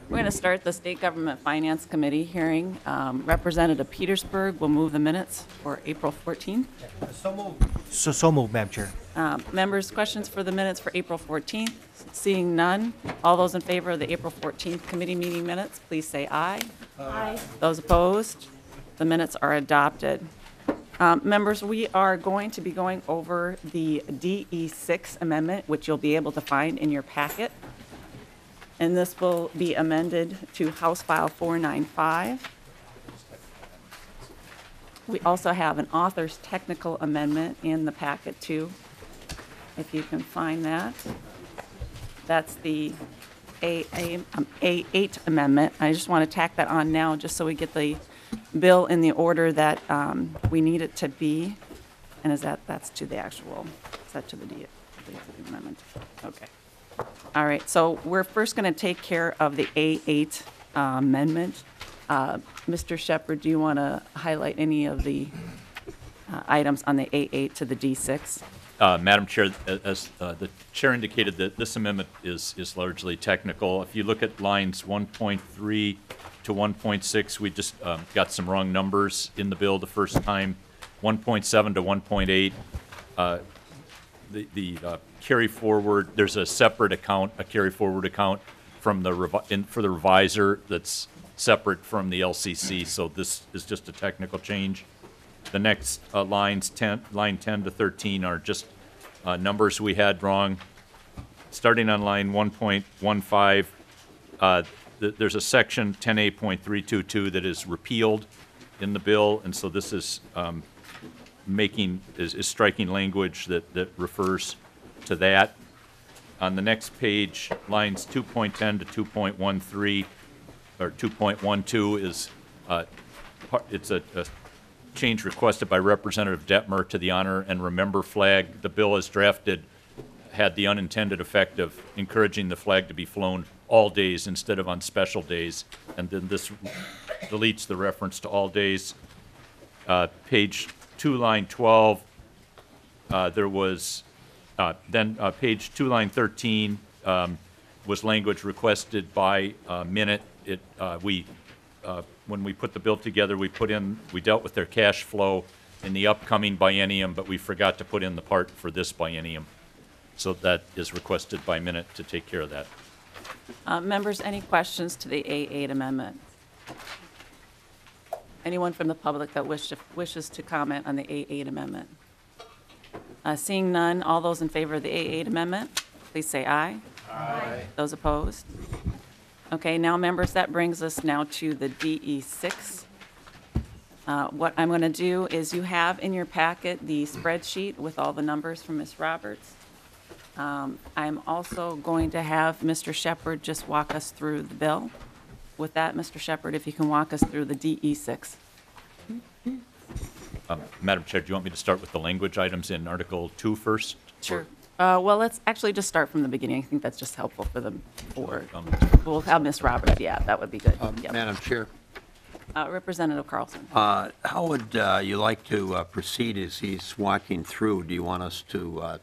We're going to start the State Government Finance Committee hearing. Representative Petersburg will move the minutes for April 14th. So moved, Madam Chair. Members, questions for the minutes for April 14th? Seeing none, all those in favor of the April 14th committee meeting minutes, please say aye. Aye. Those opposed? The minutes are adopted. Members, we are going to be going over the DE6 amendment, which you'll be able to find in your packet. And this will be amended to House File 495. We also have an author's technical amendment in the packet too, if you can find that. That's the A8 amendment. I just want to tack that on now just so we get the bill in the order that we need it to be. And that's to the actual, is that to the amendment? Okay. All right, so we're first going to take care of the A8 amendment. Mr. Shepard, do you want to highlight any of the items on the A8 to the D6? Madam Chair, as the chair indicated, that this amendment is largely technical. If you look at lines 1.3 to 1.6, we just got some wrong numbers in the bill the first time. 1.7 to 1.8. The carry forward, there's a separate account, a carry forward account from the for the reviser that's separate from the LCC. So this is just a technical change. The next line 10 to 13 are just numbers we had wrong. Starting on line 1.15, there's a section 10A.322 that is repealed in the bill, and so this is is striking language that refers to that. On the next page, lines 2.10 to 2.13 or 2.12 is it's a change requested by Representative Detmer to the honor and remember flag. The bill as drafted had the unintended effect of encouraging the flag to be flown all days instead of on special days, and then this deletes the reference to all days. Page 2, line 12, there was then page 2, line 13 was language requested by Minute. When we put the bill together, we dealt with their cash flow in the upcoming biennium, but we forgot to put in the part for this biennium. So that is requested by Minute to take care of that. Members, any questions to the A8 amendment? Anyone from the public that wishes to comment on the A8 amendment? Seeing none, all those in favor of the A8 amendment, please say aye. Aye. Those opposed? Okay, now members, that brings us now to the DE6. What I'm going to do is you have in your packet the spreadsheet with all the numbers from Ms. Roberts. I'm also going to have Mr. Shepard just walk us through the bill. With that, Mr. Shepard, if you can walk us through the DE6. Madam Chair, do you want me to start with the language items in Article 2 first? Sure. Well, let's actually just start from the beginning. I think that's just helpful for them. We'll have Ms. Roberts. Yeah, that would be good. Yep. Madam Chair, Representative Carlson. how would you like to proceed as he's walking through? Do you want us to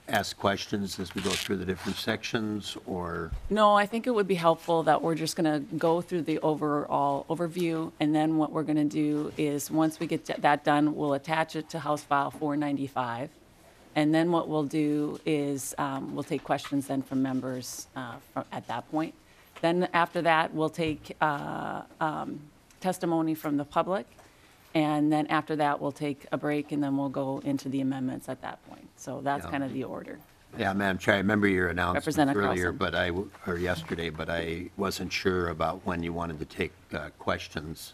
ask questions as we go through the different sections, or? No, I think it would be helpful that we're just going to go through the overall overview, and then what we're going to do is once we get that done, we'll attach it to House File 495. And then what we'll do is we'll take questions then from members at that point. Then after that, we'll take testimony from the public. And then after that, we'll take a break, and then we'll go into the amendments at that point. So that's kind of the order. Yeah, Madam Chair, I remember your announcement earlier, Carlson. or yesterday, but I wasn't sure about when you wanted to take questions.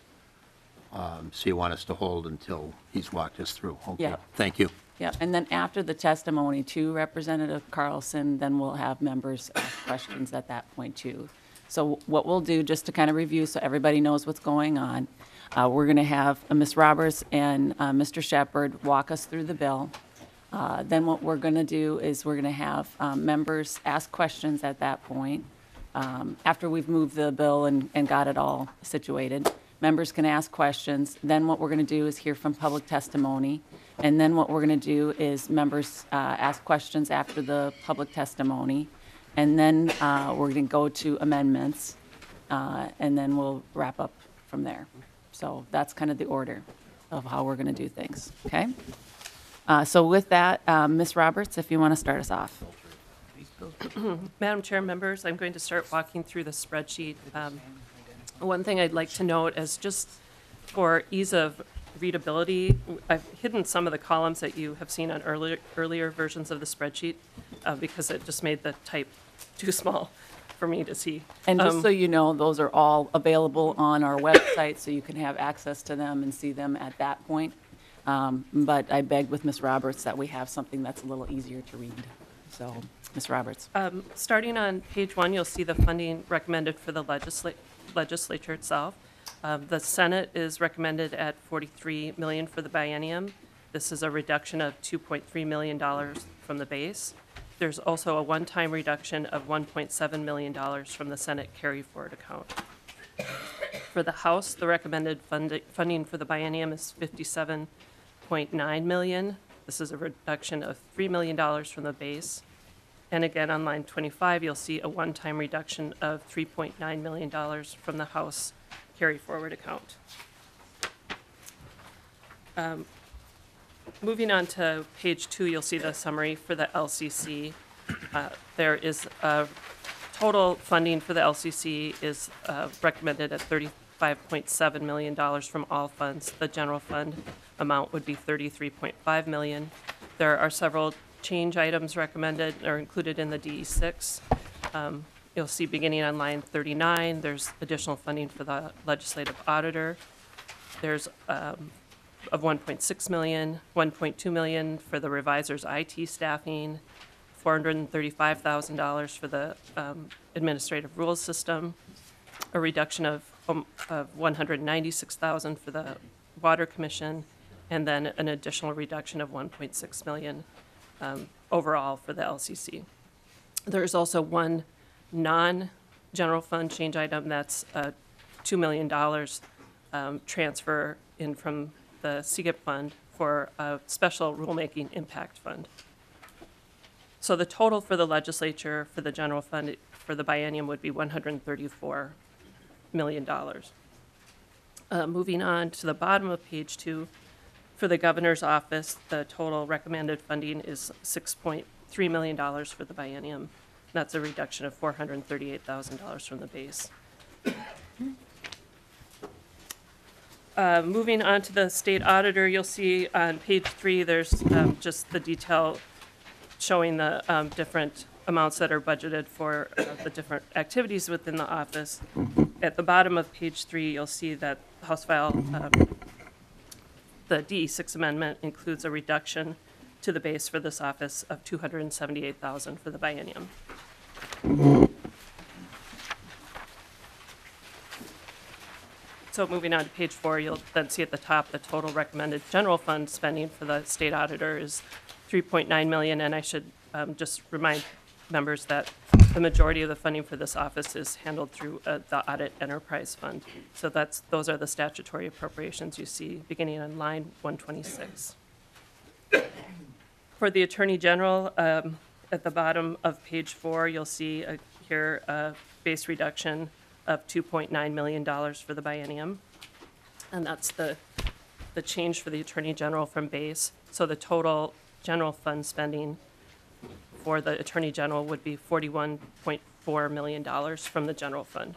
So you want us to hold until he's walked us through? Okay. Yeah. Thank you. Yeah, and then after the testimony to Representative Carlson, then we'll have members ask questions at that point too. So what we'll do, just to kind of review so everybody knows what's going on, we're going to have Ms. Roberts and Mr. Shepard walk us through the bill. Then what we're going to do is we're going to have members ask questions at that point. After we've moved the bill and got it all situated, members can ask questions. Then what we're going to do is hear from public testimony. And then what we're going to do is members ask questions after the public testimony. And then we're going to go to amendments. and then we'll wrap up from there. So that's kind of the order of how we're going to do things, okay? So with that, Ms. Roberts, if you want to start us off. Madam Chair, members, I'm going to start walking through the spreadsheet. One thing I'd like to note is just for ease of readability, I've hidden some of the columns that you have seen on earlier versions of the spreadsheet because it just made the type too small for me to see. And just so you know, those are all available on our website, so you can have access to them and see them at that point. But I begged with Ms. Roberts that we have something that's a little easier to read. So, Ms. Roberts. Starting on page 1, you'll see the funding recommended for the legislature itself. The Senate is recommended at $43 million for the biennium. This is a reduction of $2.3 million from the base. There's also a one-time reduction of $1.7 million from the Senate carry-forward account. For the House, the recommended funding for the biennium is $57.9 million. This is a reduction of $3 million from the base. And again, on line 25, you'll see a one-time reduction of $3.9 million from the House carry-forward account. Moving on to page 2, you'll see the summary for the LCC. There is total funding for the LCC is recommended at $35.7 million from all funds. The general fund amount would be $33.5 million. There are several change items recommended or included in the DE6. You'll see beginning on line 39, there's additional funding for the legislative auditor. There's of $1.6 million, $1.2 million for the revisor's IT staffing, $435,000 for the administrative rules system, a reduction of $196,000 for the water commission, and then an additional reduction of $1.6 million overall for the LCC. There's also one non-general fund change item that's $2 million transfer in from the CGIP fund for a special rulemaking impact fund. So the total for the legislature for the general fund for the biennium would be $134 million. Moving on to the bottom of page 2, for the governor's office, the total recommended funding is $6.3 million for the biennium. That's a reduction of $438,000 from the base. Moving on to the state auditor, you'll see on page 3, there's just the detail showing the different amounts that are budgeted for the different activities within the office. At the bottom of page 3, you'll see that House File, the DE6 amendment includes a reduction to the base for this office of $278,000 for the biennium. So moving on to page 4, you'll then see at the top the total recommended general fund spending for the state auditor is $3.9 million, and I should just remind members that the majority of the funding for this office is handled through the Audit Enterprise Fund. So those are the statutory appropriations you see beginning on line 126. For the Attorney General, at the bottom of page 4, you'll see here a base reduction of $2.9 million for the biennium. And that's the change for the Attorney General from base. So the total general fund spending for the Attorney General would be $41.4 million from the general fund.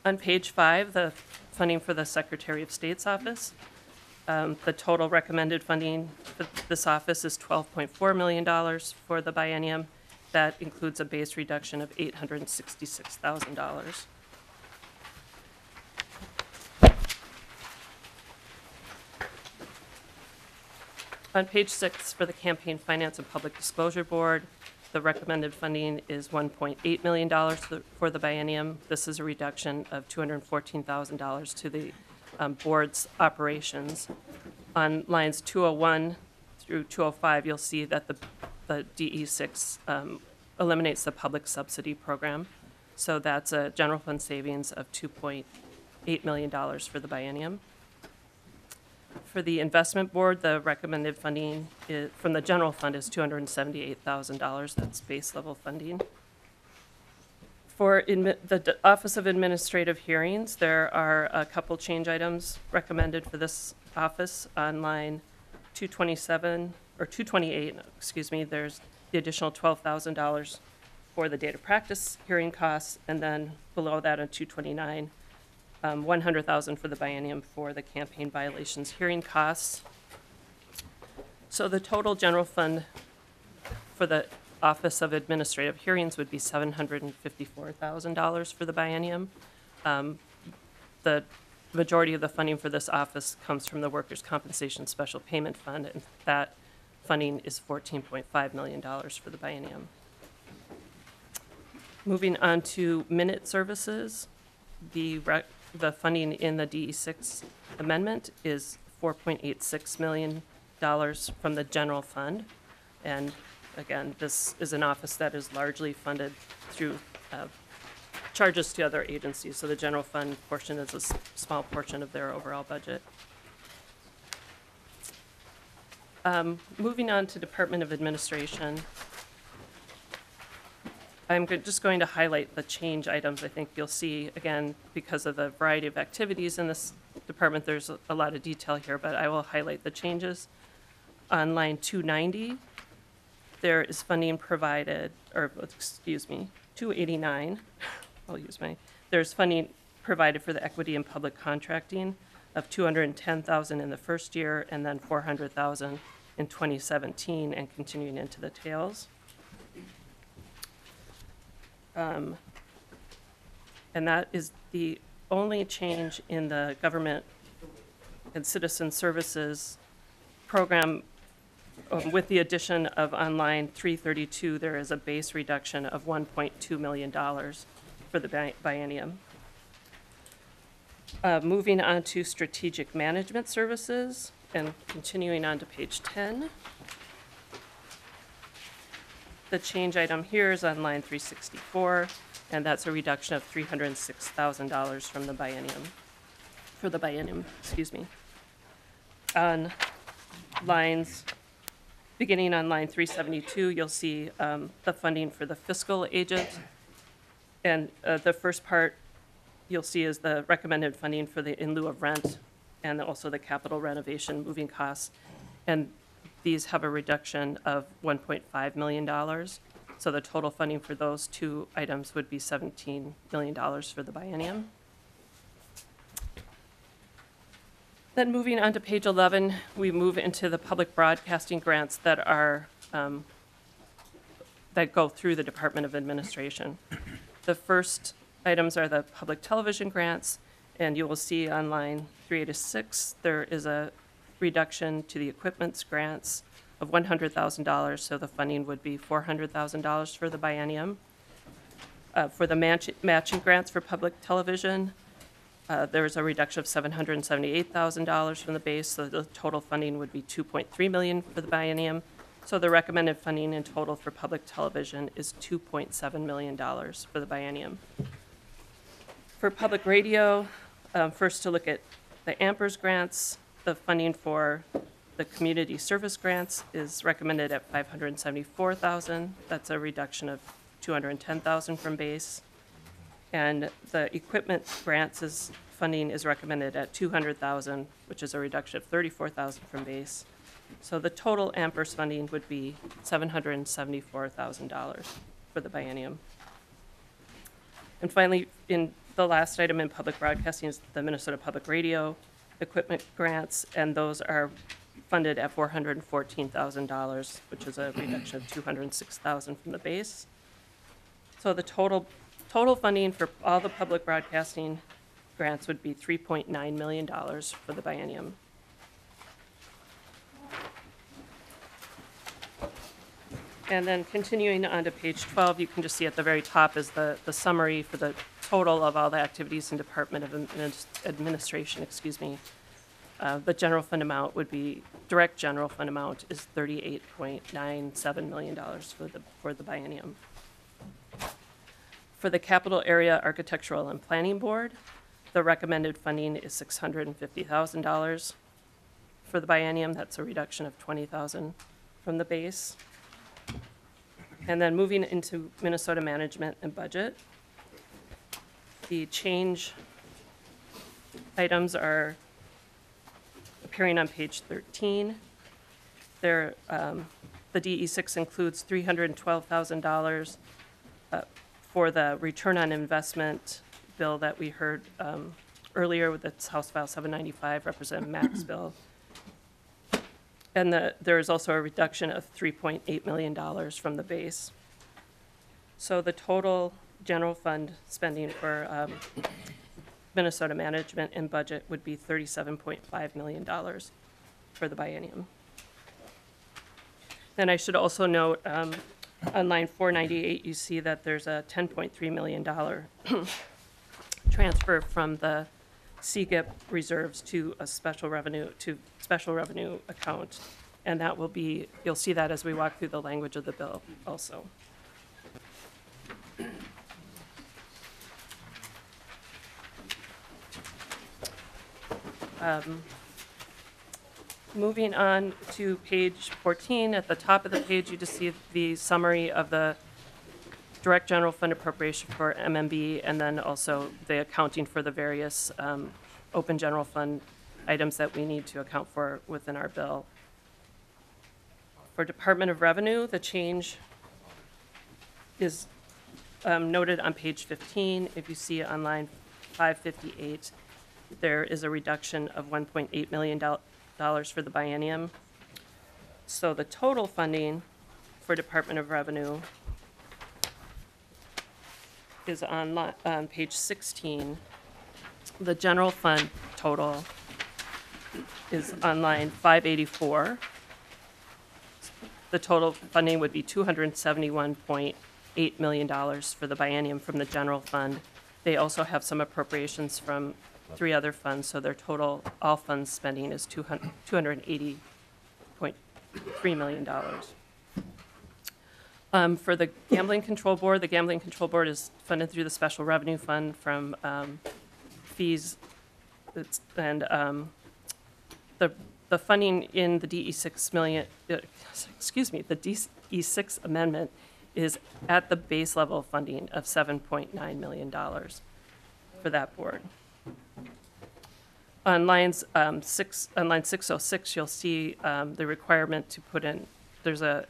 On page 5, the funding for the Secretary of State's office. The total recommended funding for this office is $12.4 million for the biennium. That includes a base reduction of $866,000. On page 6, for the Campaign Finance and Public Disclosure Board, the recommended funding is $1.8 million for the biennium. This is a reduction of $214,000 to the board's operations. On lines 201 through 205, you'll see that the DE6 eliminates the public subsidy program. So that's a general fund savings of $2.8 million for the biennium. For the investment board, the recommended funding from the general fund is $278,000. That's base level funding. For the Office of Administrative Hearings, there are a couple change items recommended for this office on line 227, or 228, excuse me. There's the additional $12,000 for the data practice hearing costs, and then below that on 229, $100,000 for the biennium for the campaign violations hearing costs. So the total general fund for the Office of Administrative Hearings would be $754,000 for the biennium. The majority of the funding for this office comes from the Workers' Compensation Special Payment Fund, and that funding is $14.5 million for the biennium. Moving on to minute services, the funding in the DE6 amendment is $4.86 million from the general fund. And again, this is an office that is largely funded through charges to other agencies. So the general fund portion is a small portion of their overall budget. Moving on to Department of Administration. I'm just going to highlight the change items. I think you'll see, again, because of the variety of activities in this department, there's a lot of detail here, but I will highlight the changes. On line 290, there is funding provided, or excuse me, 289, there's funding provided for the equity and public contracting of $210,000 in the first year, and then $400,000 in 2017, and continuing into the tails. And that is the only change in the government and citizen services program. With the addition of on line 332, there is a base reduction of $1.2 million for the biennium. Moving on to strategic management services and continuing on to page 10. The change item here is on line 364, and that's a reduction of $306,000 from the biennium, for the biennium, excuse me. On lines, beginning on line 372, you'll see the funding for the fiscal agent. And the first part you'll see is the recommended funding for the in lieu of rent, and also the capital renovation moving costs. And these have a reduction of $1.5 million. So the total funding for those two items would be $17 million for the biennium. Then moving on to page 11, we move into the public broadcasting grants that are that go through the Department of Administration. The first items are the public television grants, and you will see on line 386 there is a reduction to the equipment's grants of $100,000, so the funding would be $400,000 for the biennium. For the matching grants for public television, there is a reduction of $778,000 from the base, so the total funding would be $2.3 million for the biennium. So the recommended funding in total for public television is $2.7 million for the biennium. For public radio, first to look at the AMPERS grants, the funding for the community service grants is recommended at $574,000. That's a reduction of $210,000 from base. And the equipment grants funding is recommended at $200,000, which is a reduction of $34,000 from base. So the total AMPERS funding would be $774,000 for the biennium. And finally, in the last item in public broadcasting is the Minnesota Public Radio equipment grants, and those are funded at $414,000, which is a reduction of $206,000 from the base. So the total funding for all the public broadcasting grants would be $3.9 million for the biennium. And then continuing on to page 12, you can just see at the very top is the summary for the total of all the activities in Department of Administration, excuse me. The general fund amount would be, direct general fund amount is $38.97 million for the biennium. For the Capital Area Architectural and Planning Board, the recommended funding is $650,000 for the biennium. That's a reduction of $20,000 from the base. And then moving into Minnesota Management and Budget, The change items are appearing on page 13. There, the DE6 includes $312,000 for the return on investment bill that we heard earlier with its House File 795, Representative Mack's bill. And there is also a reduction of $3.8 million from the base. So the total general fund spending for Minnesota management and budget would be $37.5 million for the biennium. Then I should also note, on line 498, you see that there's a $10.3 million transfer from the CGIP reserves to a special revenue account. And that will be, you'll see that as we walk through the language of the bill also. Moving on to page 14, at the top of the page, you just see the summary of the direct general fund appropriation for MMB, and then also the accounting for the various open general fund items that we need to account for within our bill. For Department of Revenue, the change is noted on page 15. If you see on line 558, there is a reduction of $1.8 million for the biennium. So the total funding for Department of Revenue is on page 16. The general fund total is on line 584. The total funding would be $271.8 million for the biennium from the general fund. They also have some appropriations from 3 other funds, so their total all funds spending is $280.3 million. For the Gambling Control Board, the Gambling Control Board is funded through the Special Revenue Fund from fees, and the funding in the DE6 the DE6 amendment is at the base level funding of $7.9 million for that board. On line 606, you'll see the requirement to put in, there's a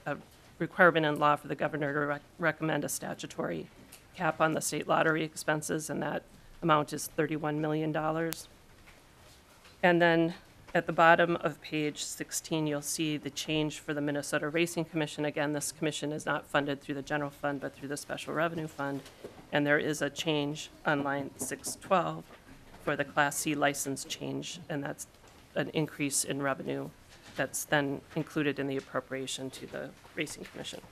requirement in law for the governor to recommend a statutory cap on the state lottery expenses, and that amount is $31 million. And then at the bottom of page 16, you'll see the change for the Minnesota Racing Commission. Again, this commission is not funded through the general fund, but through the Special Revenue Fund. And there is a change on line 612 for the Class C license change, and that's an increase in revenue that's then included in the appropriation to the Racing Commission.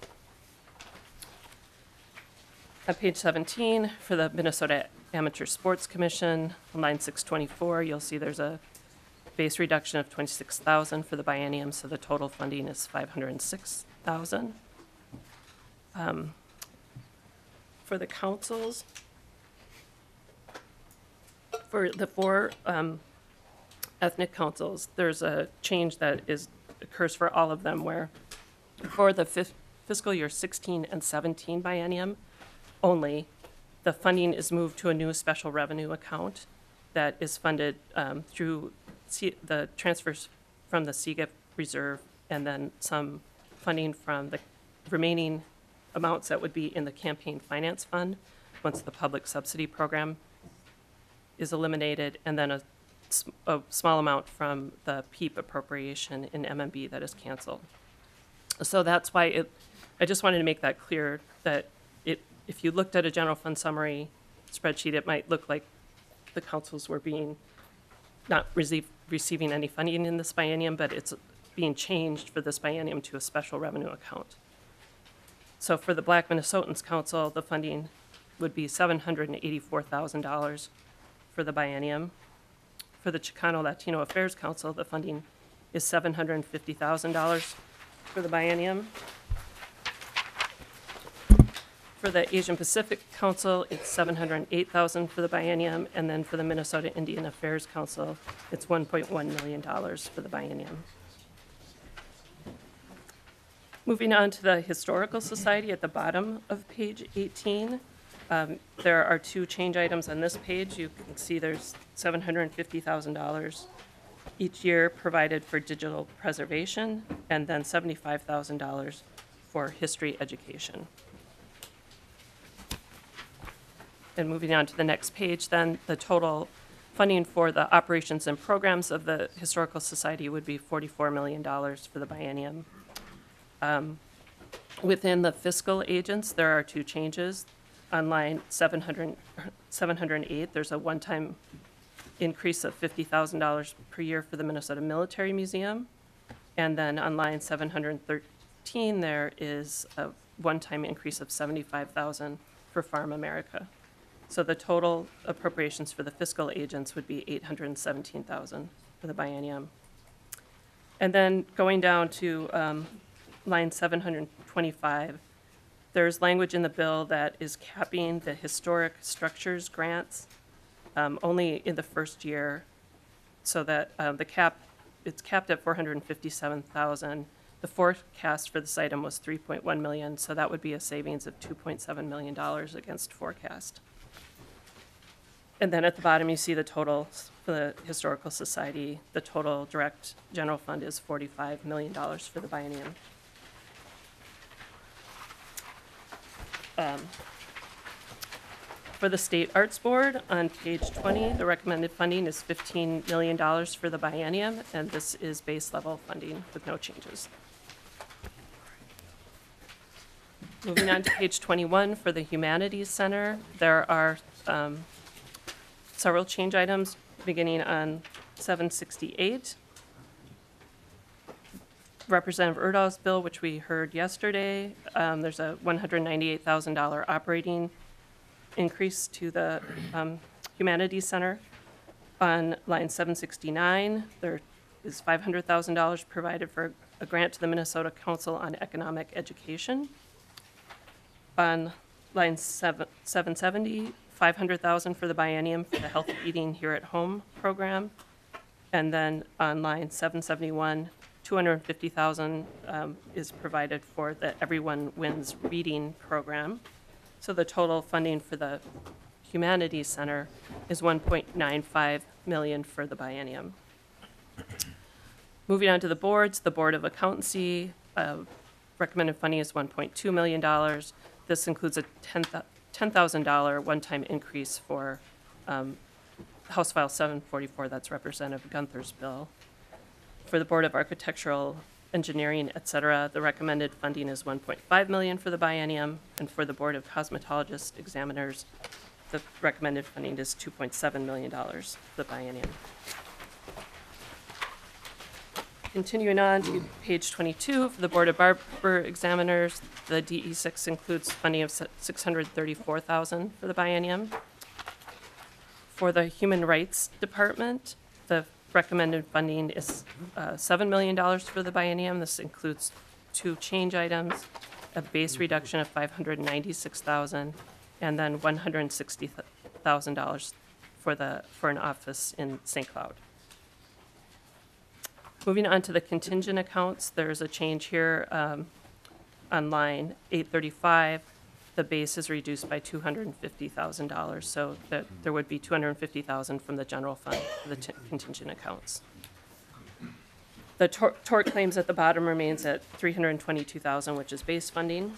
On page 17, for the Minnesota Amateur Sports Commission, on line 624, you'll see there's a base reduction of $26,000 for the biennium, so the total funding is $506,000. For the councils, for the 4 ethnic councils, there's a change that occurs for all of them, where for the fiscal year 16 and 17 biennium only, the funding is moved to a new special revenue account that is funded through the transfers from the CGIP reserve, and then some funding from the remaining amounts that would be in the campaign finance fund once the public subsidy program is eliminated, and then a small amount from the PEEP appropriation in MMB that is canceled. So that's why I just wanted to make that clear, that if you looked at a general fund summary spreadsheet, it might look like the councils were not receiving any funding in this biennium, but it's being changed for this biennium to a special revenue account. So for the Black Minnesotans Council, the funding would be $784,000 for the biennium. For the Chicano Latino Affairs Council, the funding is $750,000 for the biennium. For the Asian Pacific Council, it's $708,000 for the biennium, and then for the Minnesota Indian Affairs Council, it's $1.1 million for the biennium. Moving on to the Historical Society at the bottom of page 18, There are two change items on this page. You can see there's $750,000 each year provided for digital preservation, and then $75,000 for history education. And moving on to the next page, then the total funding for the operations and programs of the Historical Society would be $44 million for the biennium. Within the fiscal agents, there are two changes. On line 708, there's a one-time increase of $50,000 per year for the Minnesota Military Museum. And then on line 713, there is a one-time increase of $75,000 for Farm America. So the total appropriations for the fiscal agents would be $817,000 for the biennium. And then going down to line 725, there's language in the bill that is capping the historic structures grants only in the first year, so that it's capped at $457,000. The forecast for this item was $3.1 million, so that would be a savings of $2.7 million against forecast. And then at the bottom, you see the total for the Historical Society. The total direct general fund is $45 million for the biennium. For the State Arts Board, on page 20, the recommended funding is $15 million for the biennium, and this is base level funding with no changes. Moving on to page 21, for the Humanities Center, there are several change items beginning on 768. Representative Erdahl's bill, which we heard yesterday, there's a $198,000 operating increase to the Humanities Center. On line 769, there is $500,000 provided for a grant to the Minnesota Council on Economic Education. On line 770, $500,000 for the biennium for the Healthy Eating Here at Home program. And then on line 771, $250,000 is provided for the Everyone Wins reading program. So the total funding for the Humanities Center is $1.95 million for the biennium. Moving on to the boards, the Board of Accountancy, recommended funding is $1.2 million. This includes a $10,000 one-time increase for House File 744, that's Representative Gunther's bill. For the Board of Architectural Engineering, et cetera, the recommended funding is $1.5 million for the biennium, and for the Board of Cosmetologist Examiners, the recommended funding is $2.7 million for the biennium. Continuing on to page 22, for the Board of Barber Examiners, the DE6 includes funding of $634,000 for the biennium. For the Human Rights Department, the recommended funding is $7 million for the biennium. This includes two change items, a base reduction of $596,000, and then $160,000 for an office in St. Cloud. Moving on to the contingent accounts, there's a change here on line 835. The base is reduced by $250,000, so that there would be $250,000 from the general fund for the contingent accounts. The tort claims at the bottom remains at $322,000, which is base funding.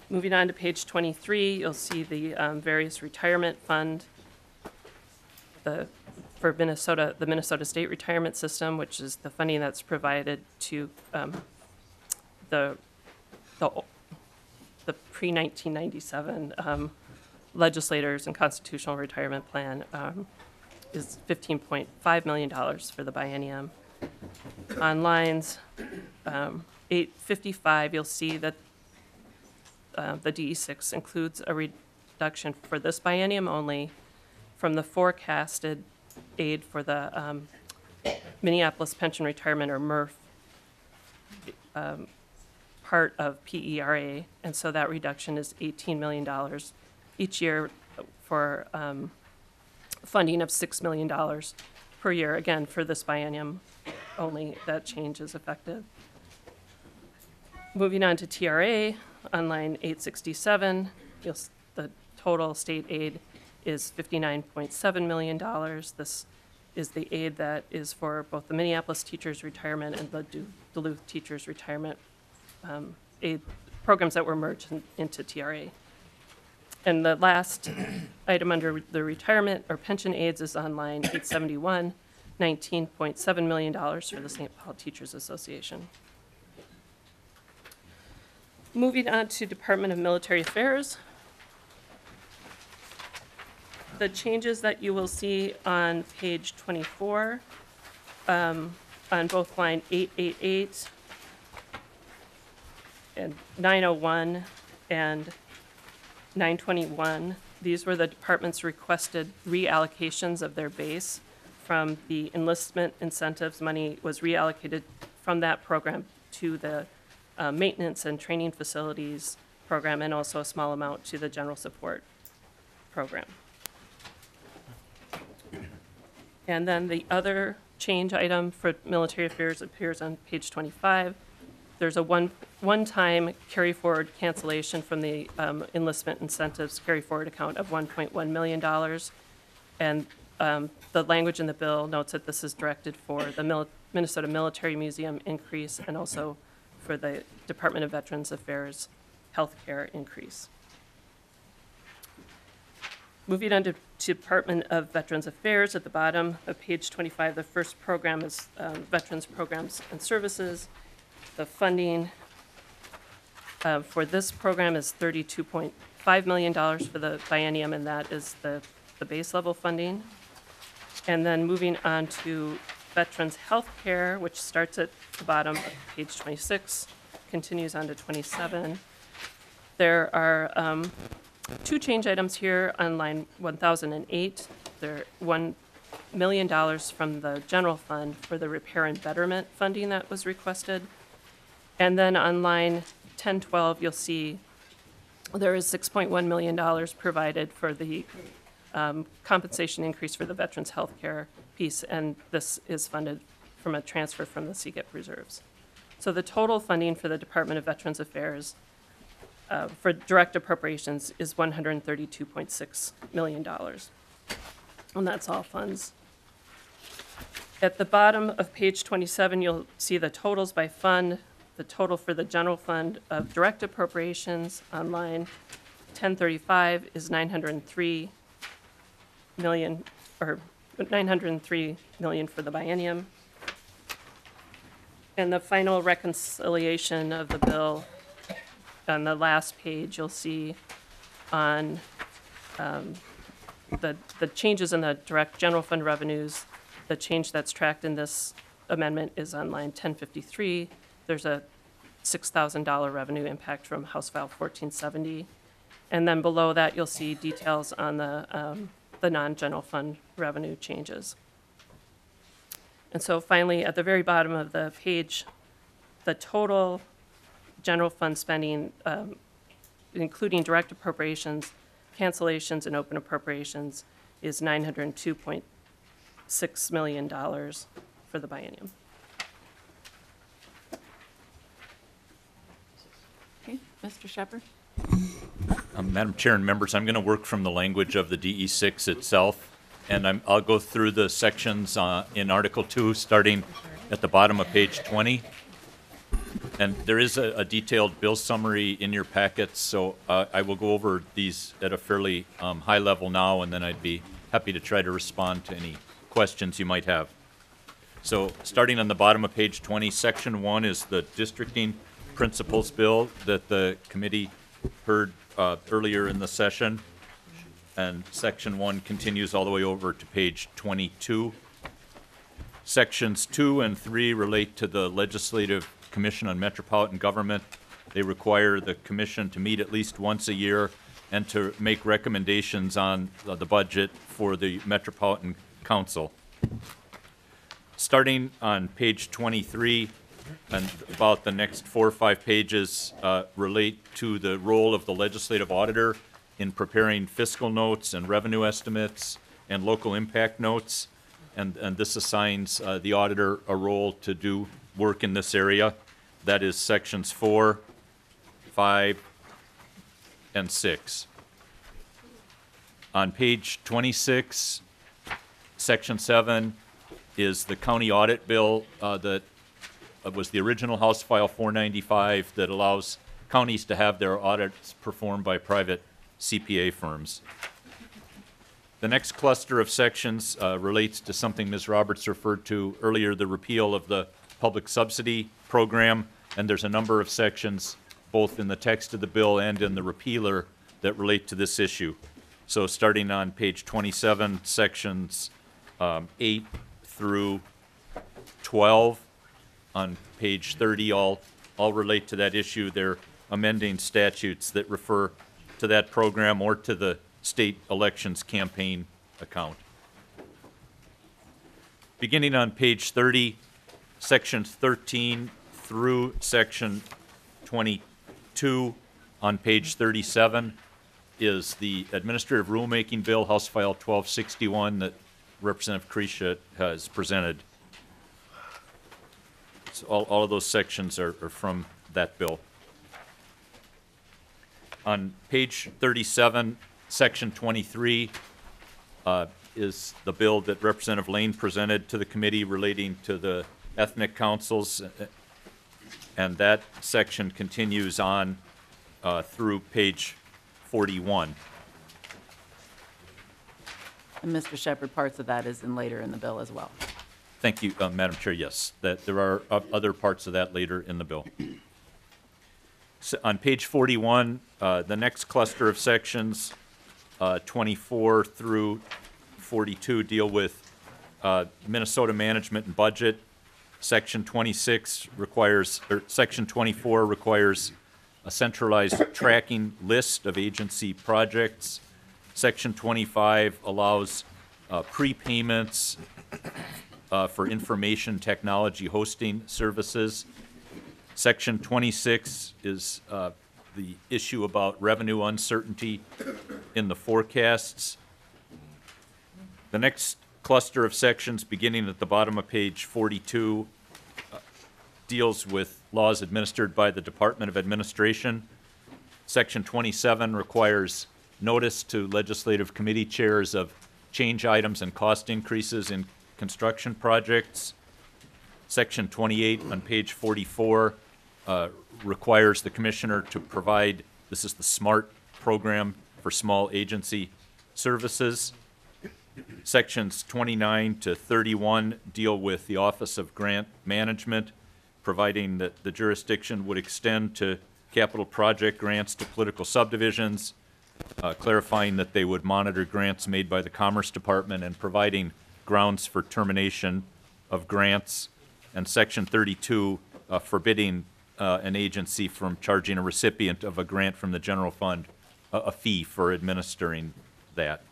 Moving on to page 23, you'll see the various retirement fund. For Minnesota, the Minnesota State Retirement System, which is the funding that's provided to the pre-1997 legislators and constitutional retirement plan, is $15.5 million for the biennium. On lines 855, you'll see that the DE6 includes a reduction for this biennium only from the forecasted aid for the Minneapolis Pension Retirement, or MRF, part of PERA, and so that reduction is $18 million each year for funding of $6 million per year. Again, for this biennium only, that change is effective. Moving on to TRA, on line 867, the total state aid is $59.7 million. This is the aid that is for both the Minneapolis teachers' retirement and the Duluth teachers' retirement aid programs that were merged into TRA. And the last item under the retirement or pension aids is on line 871, $19.7 million for the St. Paul Teachers Association. Moving on to Department of Military Affairs. The changes that you will see on page 24, on both line 888 and 901 and 921, these were the department's requested reallocations of their base from the enlistment incentives. Money was reallocated from that program to the maintenance and training facilities program, and also a small amount to the general support program. And then the other change item for military affairs appears on page 25. There's a one-time carry-forward cancellation from the enlistment incentives carry-forward account of $1.1 million. And the language in the bill notes that this is directed for the Minnesota Military Museum increase and also for the Department of Veterans Affairs healthcare increase. Moving on to Department of Veterans Affairs, at the bottom of page 25, the first program is Veterans Programs and Services. The funding for this program is $32.5 million for the biennium, and that is the base level funding. And then moving on to Veterans Healthcare, which starts at the bottom of page 26, continues on to 27. There are two change items here on line 1008. There are $1 million from the general fund for the repair and betterment funding that was requested. And then on line 1012, you'll see there is $6.1 million provided for the compensation increase for the veterans healthcare piece, and this is funded from a transfer from the CGIP reserves. So the total funding for the Department of Veterans Affairs for direct appropriations is $132.6 million. And that's all funds. At the bottom of page 27, you'll see the totals by fund. The total for the general fund of direct appropriations on line 1035 is $903 million for the biennium. And the final reconciliation of the bill on the last page, you'll see on the changes in the direct general fund revenues. The change that's tracked in this amendment is on line 1053. There's a $6,000 revenue impact from House File 1470. And then below that, you'll see details on the non-general fund revenue changes. And so finally, at the very bottom of the page, the total general fund spending, including direct appropriations, cancellations, and open appropriations, is $902.6 million for the biennium. Okay, Mr. Shepherd? Madam Chair and members, I'm going to work from the language of the DE6 itself, and I'll go through the sections in Article 2, starting at the bottom of page 20. And there is a detailed bill summary in your packets, so I will go over these at a fairly high level now, and then I'd be happy to try to respond to any questions you might have. So starting on the bottom of page 20, Section 1 is the districting principles bill that the committee heard earlier in the session. And Section 1 continues all the way over to page 22. Sections 2 and 3 relate to the Legislative Commission on Metropolitan Government. They require the commission to meet at least once a year and to make recommendations on the budget for the Metropolitan Council. Starting on page 23, and about the next 4 or 5 pages relate to the role of the legislative auditor in preparing fiscal notes and revenue estimates and local impact notes. And this assigns the auditor a role to do work in this area. That is sections 4, 5, and 6. On page 26, section 7 is the county audit bill that was the original House File 495 that allows counties to have their audits performed by private CPA firms. The next cluster of sections relates to something Ms. Roberts referred to earlier, the repeal of the public subsidy program, and there's a number of sections, both in the text of the bill and in the repealer, that relate to this issue. So starting on page 27, sections 8 through 12, on page 30, all relate to that issue. They're amending statutes that refer to that program or to the state elections campaign account. Beginning on page 30, sections 13 through section 22 on page 37 is the administrative rulemaking bill, House File 1261, that Representative Crecia has presented. So all of those sections are from that bill. On page 37, section 23 is the bill that Representative Lane presented to the committee relating to the ethnic councils, and that section continues on through page 41. And Mr. Shepherd, parts of that is in later in the bill as well. Thank you, Madam Chair. Yes, that there are other parts of that later in the bill. So on page 41, the next cluster of sections, 24 through 42, deal with Minnesota management and budget. Section 26 requires, or Section 24 requires a centralized tracking list of agency projects. Section 25 allows prepayments for information technology hosting services. Section 26 is the issue about revenue uncertainty in the forecasts. The next cluster of sections, beginning at the bottom of page 42, deals with laws administered by the Department of Administration. Section 27 requires notice to legislative committee chairs of change items and cost increases in construction projects. Section 28 on page 44 requires the commissioner to provide, this is the SMART program for small agency services. Sections 29 to 31 deal with the Office of Grant Management, providing that the jurisdiction would extend to capital project grants to political subdivisions, clarifying that they would monitor grants made by the Commerce Department, and providing grounds for termination of grants. And Section 32 forbidding an agency from charging a recipient of a grant from the general fund a fee for administering that.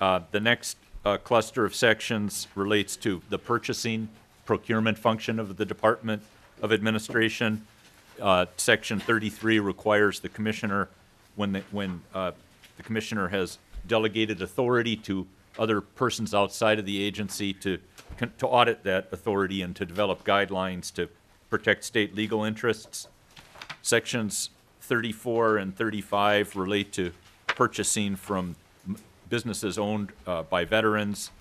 The next cluster of sections relates to the purchasing procurement function of the Department of Administration. Section 33 requires the commissioner, when the commissioner has delegated authority to other persons outside of the agency, to audit that authority and to develop guidelines to protect state legal interests. Sections 34 and 35 relate to purchasing from businesses owned by veterans.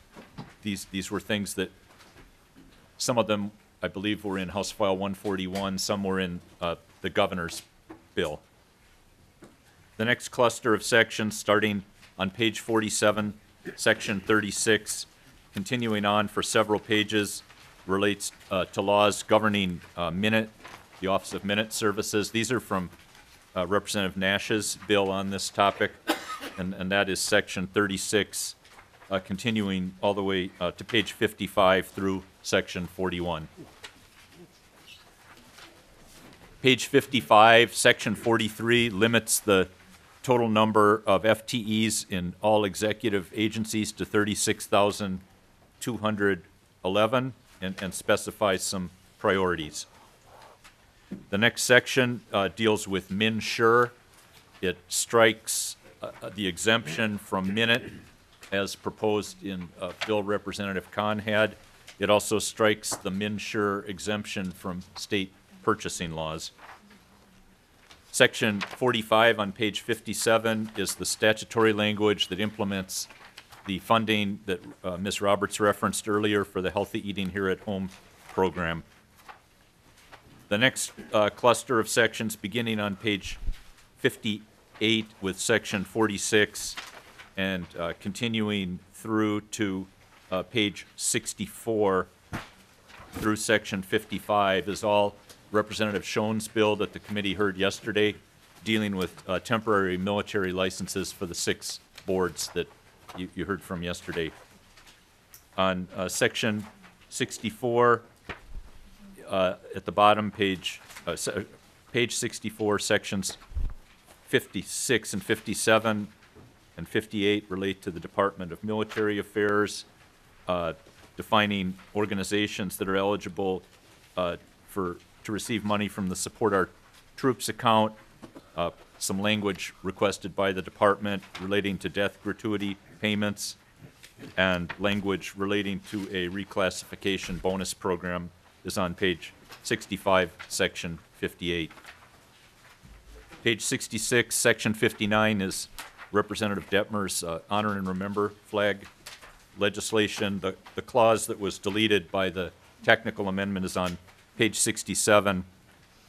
These were things that, some of them, I believe, were in House File 141, some were in the governor's bill. The next cluster of sections, starting on page 47, section 36, continuing on for several pages, relates to laws governing the Office of Minute Services. These are from Representative Nash's bill on this topic, and that is section 36, continuing all the way to page 55 through section 41. Page 55, section 43 limits the total number of FTEs in all executive agencies to 36,211 and specifies some priorities. The next section deals with MNsure. It strikes the exemption from minute as proposed in Bill Representative Kahn had. It also strikes the MNsure exemption from state purchasing laws. Section 45 on page 57 is the statutory language that implements the funding that Ms. Roberts referenced earlier for the Healthy Eating Here at Home program. The next cluster of sections beginning on page 58 with section 46 and continuing through to page 64 through section 55 is all Representative Schoen's bill that the committee heard yesterday, dealing with temporary military licenses for the 6 boards that you heard from yesterday. On section 64, at the bottom, page 64, sections 56 and 57 and 58 relate to the Department of Military Affairs, defining organizations that are eligible to receive money from the Support Our Troops account, some language requested by the department relating to death gratuity payments, and language relating to a reclassification bonus program is on page 65, section 58. Page 66, section 59 is Representative Detmer's Honor and Remember flag legislation. The clause that was deleted by the technical amendment is on page 67,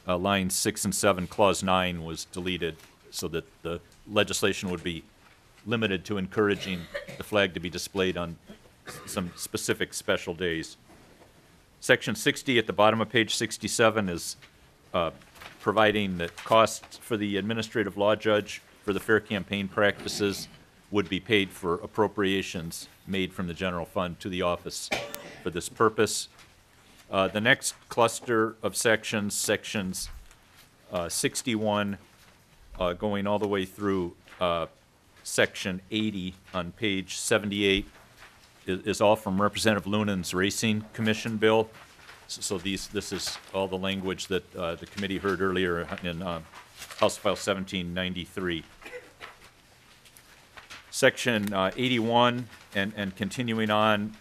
lines 6 and 7, clause 9 was deleted so that the legislation would be limited to encouraging the flag to be displayed on some specific special days. Section 60 at the bottom of page 67 is providing that costs for the administrative law judge for the fair campaign practices would be paid for appropriations made from the general fund to the office for this purpose. The next cluster of sections, sections 61 going all the way through section 80 on page 78 is all from Representative Lunen's Racing Commission bill. So this is all the language that the committee heard earlier in House File 1793. Section 81 and continuing on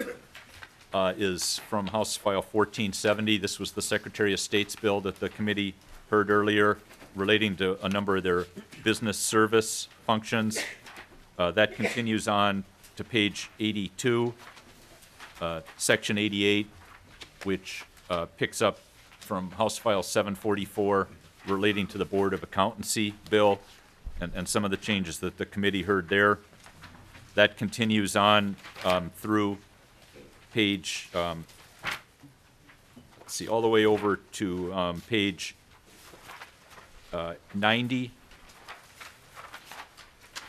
is from House File 1470. This was the Secretary of State's bill that the committee heard earlier relating to a number of their business service functions. That continues on to page 82, section 88, which picks up from House File 744 relating to the Board of Accountancy bill and some of the changes that the committee heard there. That continues on through page, let's see, all the way over to page 90.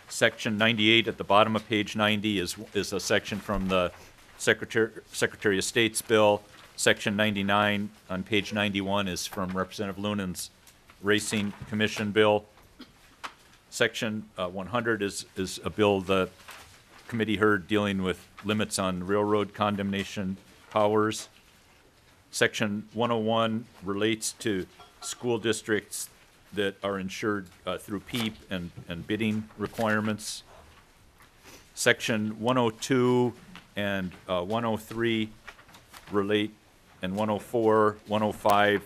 Section 98 at the bottom of page 90 is a section from the Secretary of State's bill. Section 99 on page 91 is from Representative Lunen's Racing Commission bill. Section 100 is a bill the committee heard dealing with limits on railroad condemnation powers. Section 101 relates to school districts that are insured through PEEP and bidding requirements. Section 102 and 103 relate, and 104, 105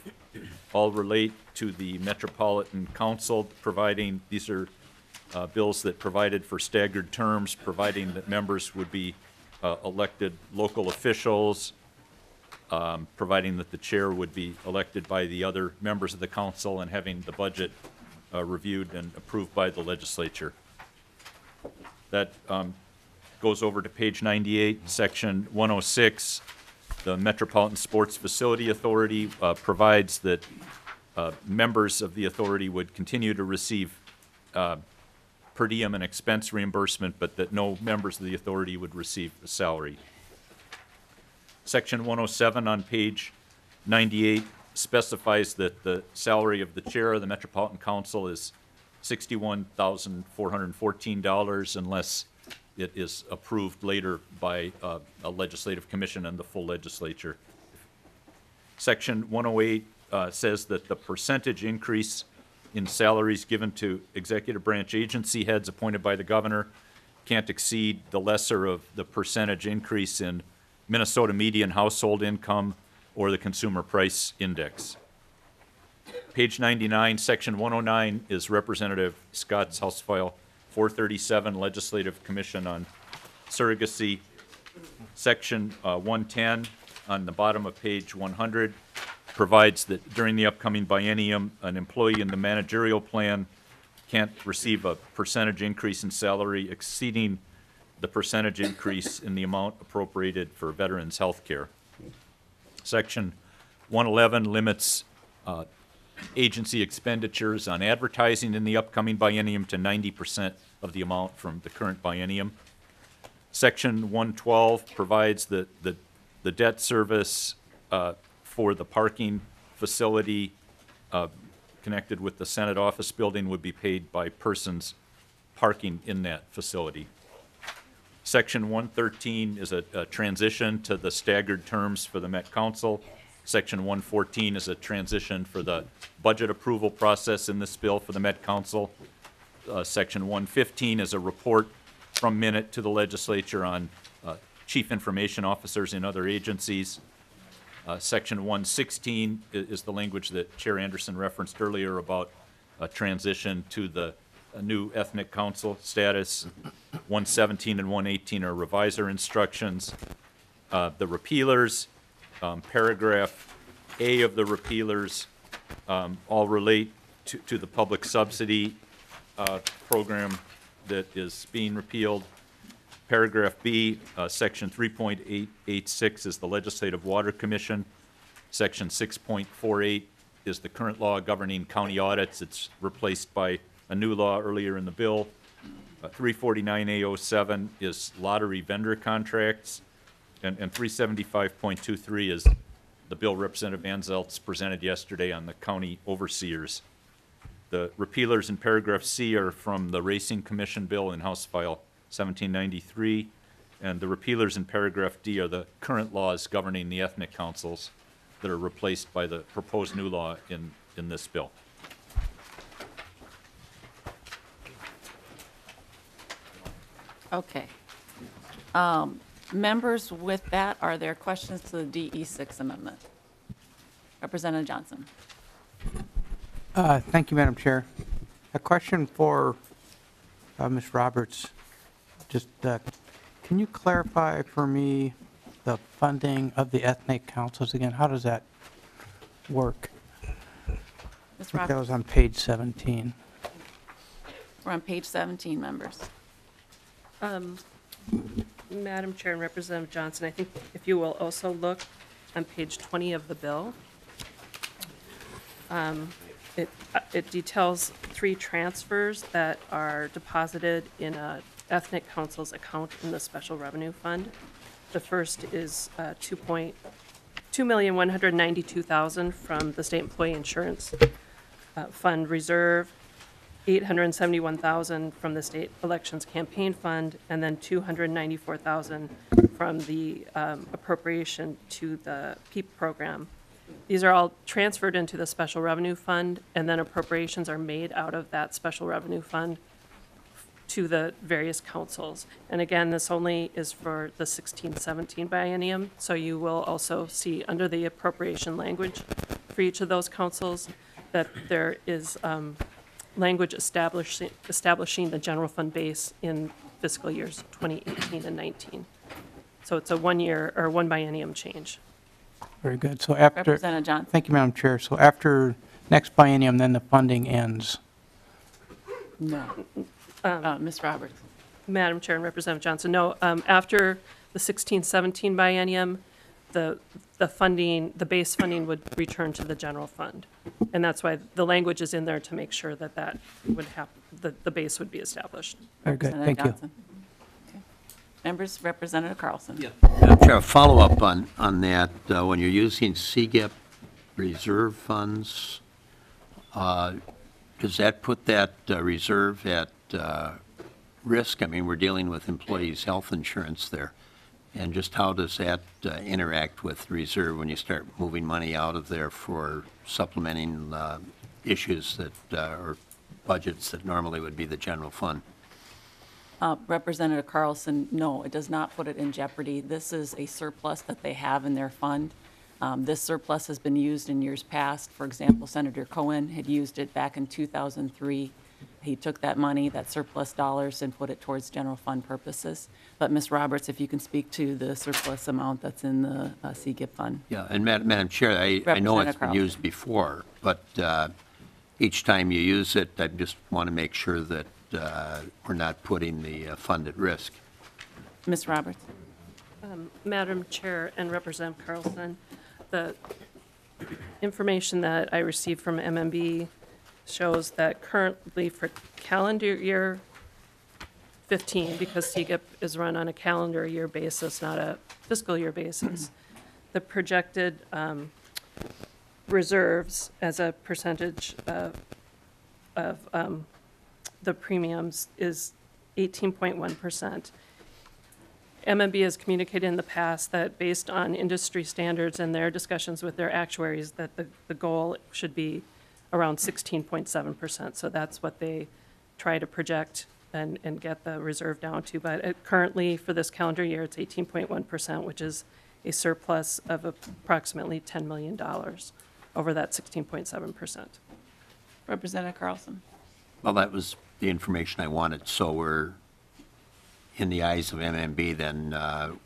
all relate to the Metropolitan Council, providing these are bills that provided for staggered terms, providing that members would be elected local officials, providing that the chair would be elected by the other members of the council, and having the budget reviewed and approved by the legislature. That goes over to page 98, section 106. The Metropolitan Sports Facility Authority provides that members of the authority would continue to receive per diem and expense reimbursement, but that no members of the authority would receive a salary. Section 107 on page 98 specifies that the salary of the chair of the Metropolitan Council is $61,414 unless it is approved later by a legislative commission and the full legislature. Section 108 says that the percentage increase in salaries given to executive branch agency heads appointed by the governor can't exceed the lesser of the percentage increase in Minnesota median household income or the consumer price index. Page 99, Section 109 is Representative Scott's House File 437, Legislative Commission on Surrogacy. Section 110, on the bottom of page 100, provides that during the upcoming biennium, an employee in the managerial plan can't receive a percentage increase in salary exceeding the percentage increase in the amount appropriated for veterans' health care. Section 111 limits agency expenditures on advertising in the upcoming biennium to 90% of the amount from the current biennium. Section 112 provides that the debt service for the parking facility connected with the Senate office building would be paid by persons parking in that facility. Section 113 is a transition to the staggered terms for the Met Council. Section 114 is a transition for the budget approval process in this bill for the Met Council. Section 115 is a report from Minute to the legislature on chief information officers in other agencies. Section 116 is the language that Chair Anderson referenced earlier about a transition to the new ethnic council status. 117 and 118 are revisor instructions. The repealers, paragraph A of the repealers, all relate to the public subsidy program that is being repealed. Paragraph B, section 3.886 is the Legislative Water Commission. Section 6.48 is the current law governing county audits. It's replaced by a new law earlier in the bill. 349A07 is lottery vendor contracts, and 375.23 is the bill Representative Van Zelt's presented yesterday on the county overseers. The repealers in paragraph C are from the Racing Commission bill in House File 1793, and the repealers in paragraph D are the current laws governing the ethnic councils that are replaced by the proposed new law in this bill. Okay. Members, with that, are there questions to the DE6 amendment? Representative Johnson. Thank you, Madam Chair. A question for Ms. Roberts. Just can you clarify for me the funding of the ethnic councils again? How does that work? Ms. That Roberts, was on page 17. we're on page 17, members. Madam Chair and Representative Johnson, I think if you will also look on page 20 of the bill, it details 3 transfers that are deposited in a ethnic council's account in the special revenue fund. The first is $2,192,000 from the state employee insurance fund reserve, $871,000 from the state elections campaign fund, and then $294,000 from the appropriation to the PEEP program. These are all transferred into the special revenue fund, and then appropriations are made out of that special revenue fund to the various councils. And again, this only is for the 16-17 biennium, so you will also see under the appropriation language for each of those councils that there is language establishing the general fund base in fiscal years 2018 and 19. So it's a one-year or one biennium change. Very good. So after, Representative Johnson. thank you, Madam Chair. So after next biennium, then the funding ends. No. Ms. Roberts. Madam Chair and Representative Johnson, no, after the 16-17 biennium, the funding, the base funding would return to the general fund. And that's why the language is in there to make sure that that would happen, the base would be established. Very good. Representative Thank you. Johnson. Okay. Members, Representative Carlson. Yeah. Madam Chair, a follow-up on that. When you're using CGIP reserve funds, does that put that reserve at risk? I mean, we're dealing with employees' health insurance there. And just how does that interact with reserve when you start moving money out of there for supplementing issues that, or budgets that normally would be the general fund? Representative Carlson, no, it does not put it in jeopardy. This is a surplus that they have in their fund. This surplus has been used in years past. For example, Senator Cohen had used it back in 2003. He took that money, that surplus dollars, and put it towards general fund purposes. But Ms. Roberts, if you can speak to the surplus amount that's in the CGIP fund. Yeah, and Madam Chair, I know it's Representative been Carlson. used before, but each time you use it, I just want to make sure that we're not putting the fund at risk. Ms. Roberts? Madam Chair and Representative Carlson, the information that I received from MMB shows that currently for calendar year 15, because CGIP is run on a calendar year basis, not a fiscal year basis, the projected reserves as a percentage of the premiums is 18.1%. MMB has communicated in the past that based on industry standards and their discussions with their actuaries, that the goal should be around 16.7%. So that's what they try to project and get the reserve down to. But currently, for this calendar year, it's 18.1%, which is a surplus of approximately $10 million over that 16.7%. Representative Carlson? Well, that was the information I wanted, so we're, in the eyes of MMB, then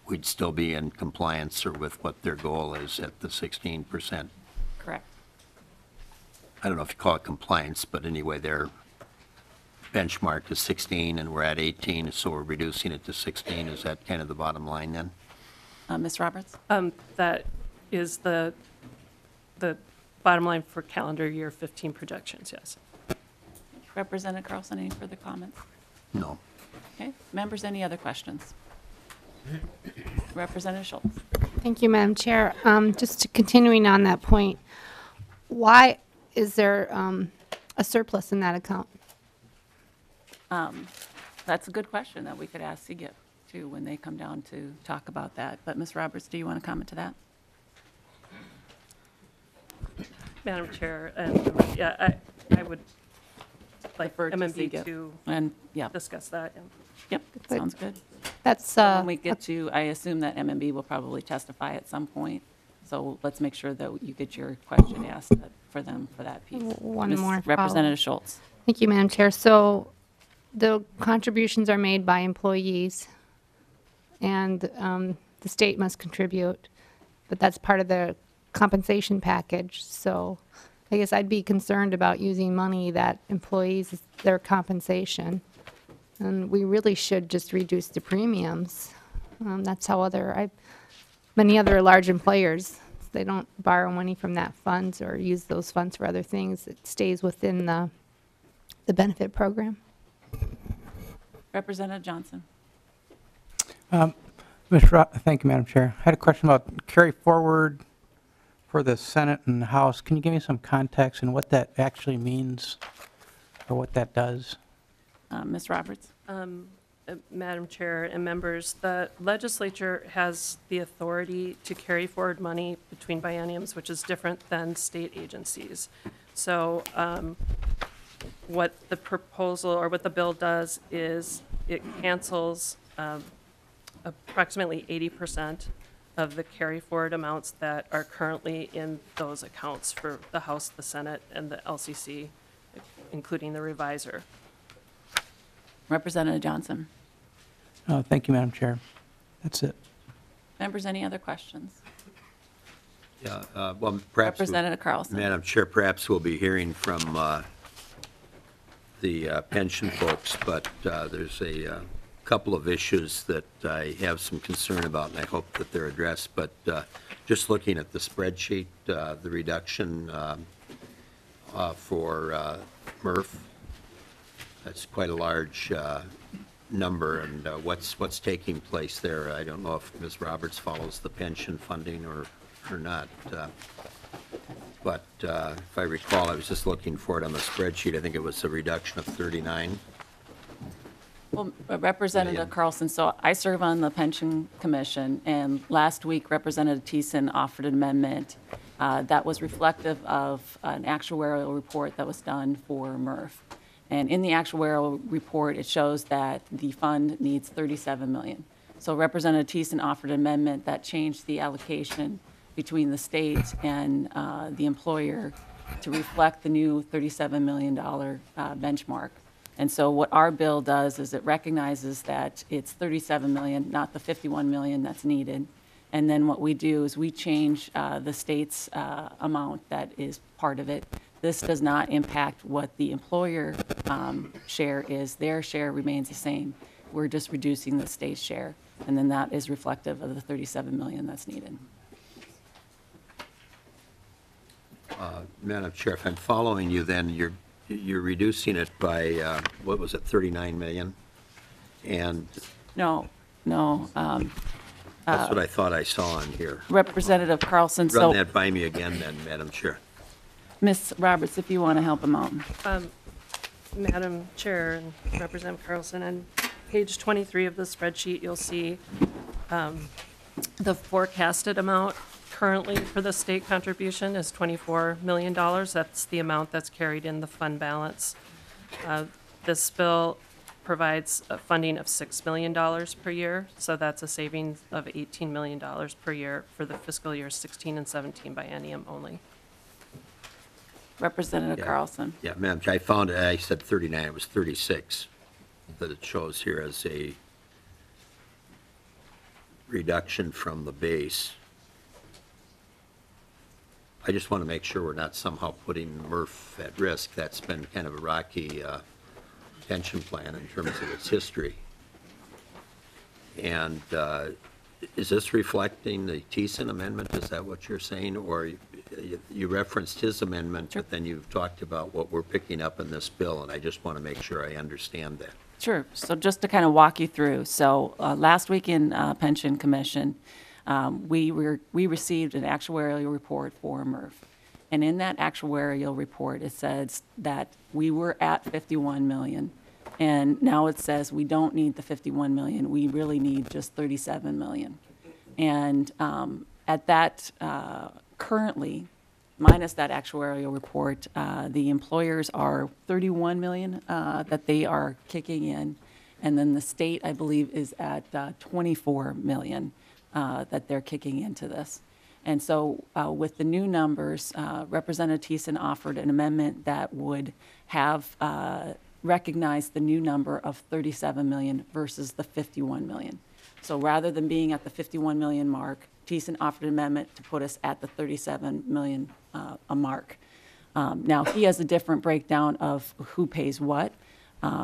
we'd still be in compliance or with what their goal is at the 16%. Correct. I don't know if you call it compliance, but anyway, their benchmark is 16 and we're at 18, so we're reducing it to 16. Is that kind of the bottom line then? Ms. Roberts? That is the bottom line for calendar year 15 projections, yes. Representative Carlson, any further comments? No. Okay, members, any other questions? Representative Schultz? Thank you, Madam Chair. Just continuing on that point, why is there a surplus in that account? That's a good question that we could ask CGIP too when they come down to talk about that. But Ms. Roberts, do you want to comment to that? Madam Chair, and yeah, I would like Defer to MMB CGIP. to And, yeah, discuss that. Yeah. yep, sounds good. That's, When we get to, I assume that MMB will probably testify at some point. So let's make sure that you get your question asked for them for that piece. One Ms. more follow-up. Representative Schultz? Thank you, Madam Chair. So the contributions are made by employees, and the state must contribute, but that's part of the compensation package. So I guess I'd be concerned about using money that employees, their compensation, and we really should just reduce the premiums. That's how many other large employers, they don't borrow money from that funds or use those funds for other things. It stays within the benefit program. Representative Johnson? Thank you, Madam Chair. I had a question about carry forward for the Senate and the House. Can you give me some context and what that actually means or what that does? Ms. Roberts? Madam Chair and members, the legislature has the authority to carry forward money between bienniums, which is different than state agencies. So what the proposal or what the bill does is it cancels approximately 80% of the carry forward amounts that are currently in those accounts for the House, the Senate, and the LCC, including the reviser. Representative Johnson? Thank you, Madam Chair. That's it. Members, any other questions? Yeah, well, perhaps, Representative Carlson? Madam Chair, perhaps we'll be hearing from the pension folks, but there's a couple of issues that I have some concern about, and I hope that they're addressed. But just looking at the spreadsheet, the reduction for MRF, that's quite a large number, and what's taking place there? I don't know if Ms. Roberts follows the pension funding or not. But if I recall, I was just looking for it on the spreadsheet. I think it was a reduction of 39. Well, Representative Carlson, so I serve on the Pension Commission, and last week Representative Thiessen offered an amendment that was reflective of an actuarial report that was done for MRF. And in the actuarial report, it shows that the fund needs $37 million. So Representative Thiessen offered an amendment that changed the allocation between the state and the employer to reflect the new $37 million benchmark. And so what our bill does is it recognizes that it's 37 million, not the 51 million that's needed. And then what we do is we change the state's amount that is part of it. This does not impact what the employer share is. Their share remains the same. We're just reducing the state's share. And then that is reflective of the 37 million that's needed. Madam Chair, if I'm following you, then you're reducing it by, what was it, 39 million? And No. that's what I thought I saw on here. Representative Carlson, Run so that by me again then, Madam Chair. Ms. Roberts, if you want to help him out. Madam Chair and Representative Carlson, on page 23 of the spreadsheet, you'll see the forecasted amount currently for the state contribution is $24 million. That's the amount that's carried in the fund balance. This bill provides a funding of $6 million per year, so that's a savings of $18 million per year for the fiscal years 16 and 17 biennium only. Representative Yeah. Carlson. Yeah, Madam Chair, I found, I said 39, it was 36 that it shows here as a reduction from the base. I just want to make sure we're not somehow putting MRF at risk. That's been kind of a rocky pension plan in terms of its history. And is this reflecting the Thiessen amendment? Is that what you're saying? Or you referenced his amendment, but then you've talked about what we're picking up in this bill, and I just want to make sure I understand that. Sure. So just to kind of walk you through. So last week in Pension Commission, we received an actuarial report for MRF. And in that actuarial report, it says that we were at 51 million. And now it says we don't need the 51 million. We really need just 37 million. And at that, currently, minus that actuarial report, the employers are 31 million that they are kicking in. And then the state, I believe, is at 24 million that they're kicking into this. And so with the new numbers, Representative Thiessen offered an amendment that would have recognized the new number of 37 million versus the 51 million. So rather than being at the 51 million mark, Thiessen offered an amendment to put us at the 37 million a mark. Now, he has a different breakdown of who pays what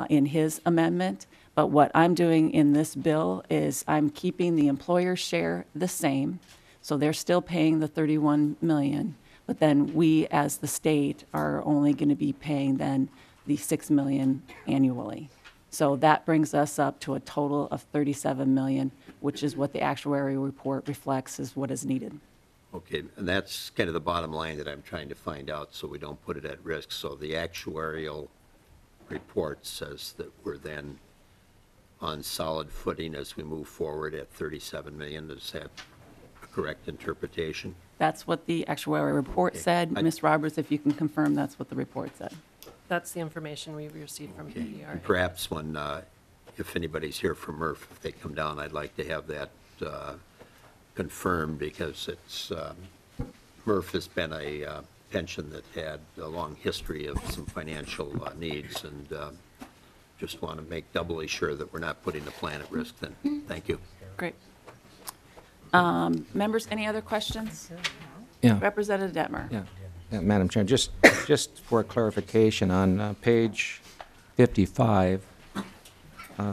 in his amendment, but what I'm doing in this bill is I'm keeping the employer's share the same, so they're still paying the 31 million, but then we, as the state, are only going to be paying then the 6 million annually. So that brings us up to a total of 37 million, which is what the actuarial report reflects is what is needed. Okay, and that's kind of the bottom line that I'm trying to find out so we don't put it at risk. So the actuarial report says that we're then on solid footing as we move forward at 37 million. Is that a correct interpretation? That's what the actuarial report said. Ms. Roberts, if you can confirm that's what the report said. That's the information we received from PERA. And perhaps when, if anybody's here from MRF, if they come down, I'd like to have that confirmed because it's, MRF has been a pension that had a long history of some financial needs, and just want to make doubly sure that we're not putting the plan at risk then. Thank you. Great. Members, any other questions? Yeah, Representative Detmer. yeah. Yeah, Madam Chair, just for clarification, on page 55,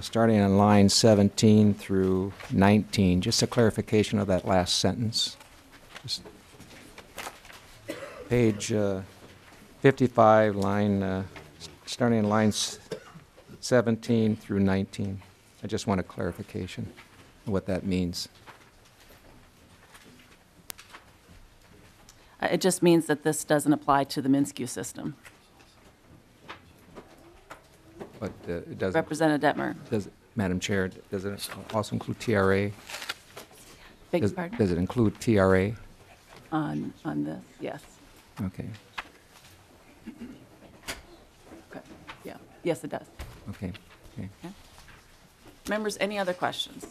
starting on line 17 through 19, just a clarification of that last sentence. Just page 55, line, starting on lines 17 through 19. I just want a clarification of what that means. It just means that this doesn't apply to the Minsky system. But it doesn't, Representative Detmer. does, Madam Chair, does it also include TRA? Beg your Does pardon? does it include TRA? On this, yes. Okay, Okay. Yeah, yes, it does. okay, okay. Members, any other questions?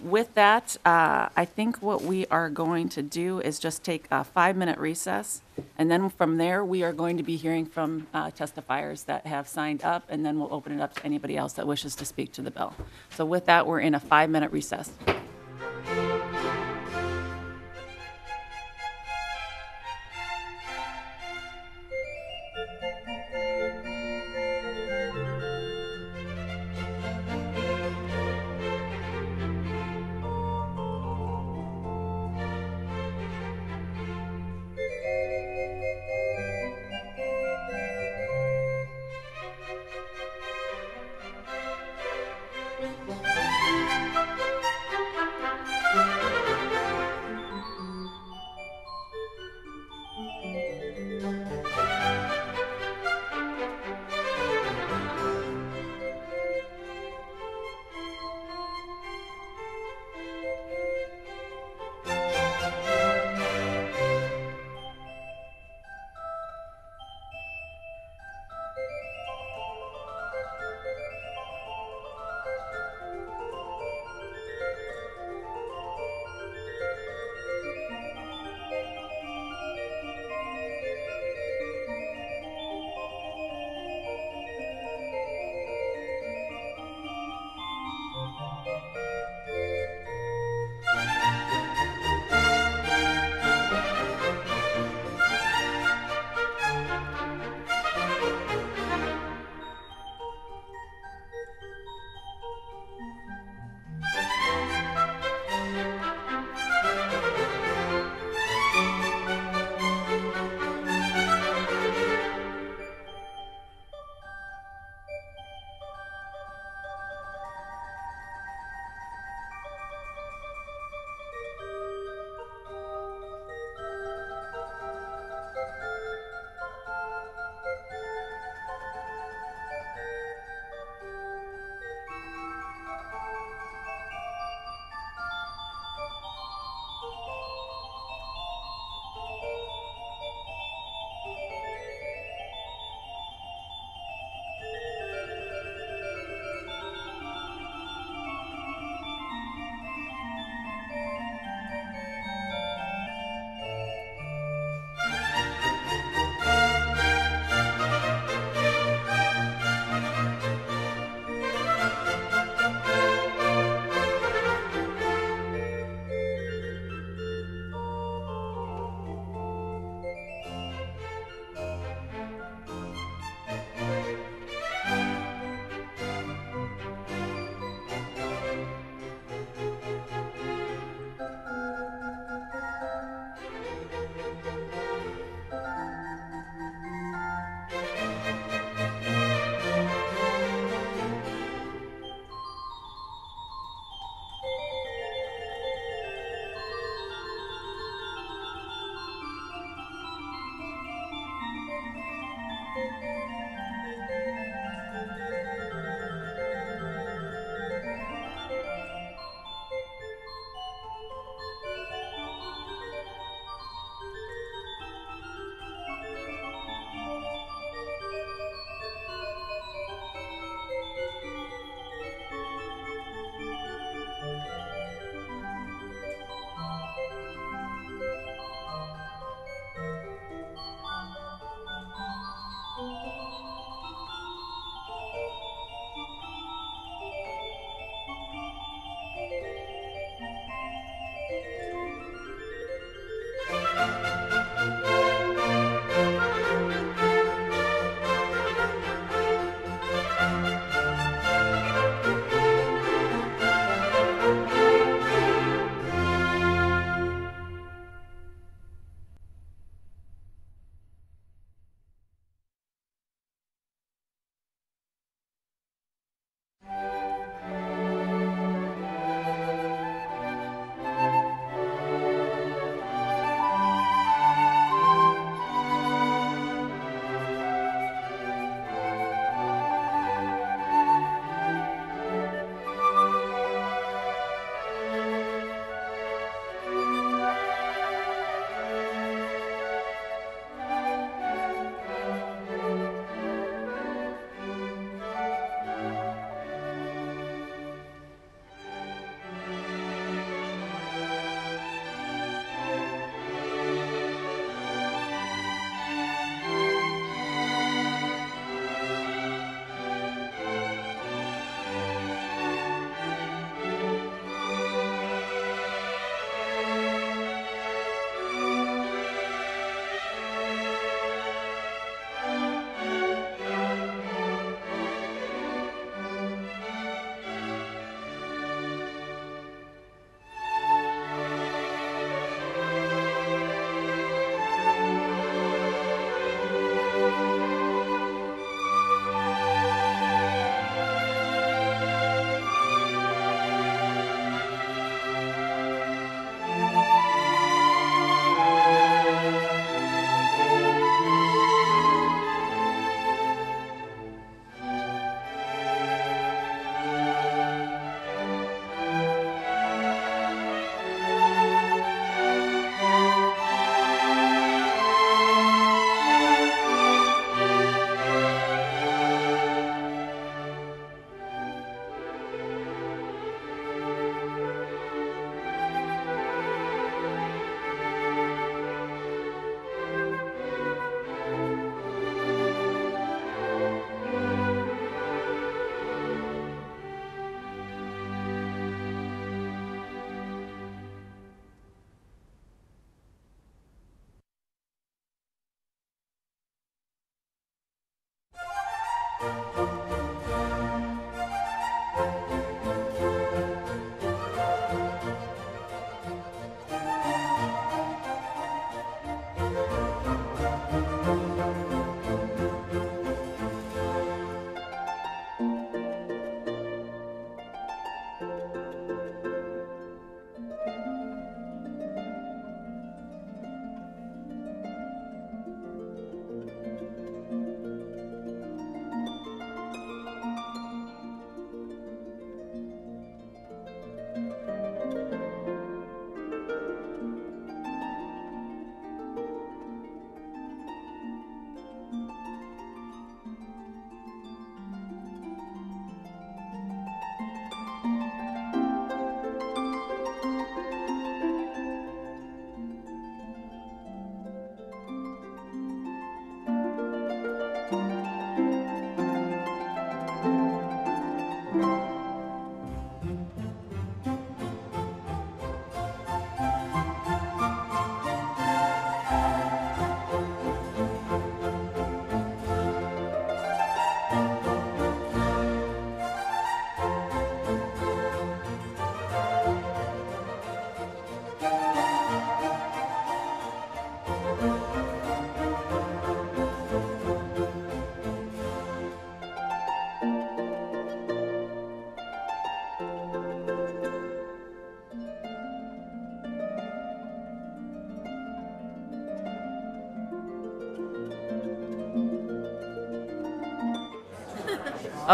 With that, I think what we are going to do is just take a 5-minute recess, and then from there, we are going to be hearing from testifiers that have signed up, and then we'll open it up to anybody else that wishes to speak to the bill. So with that, we're in a 5-minute recess.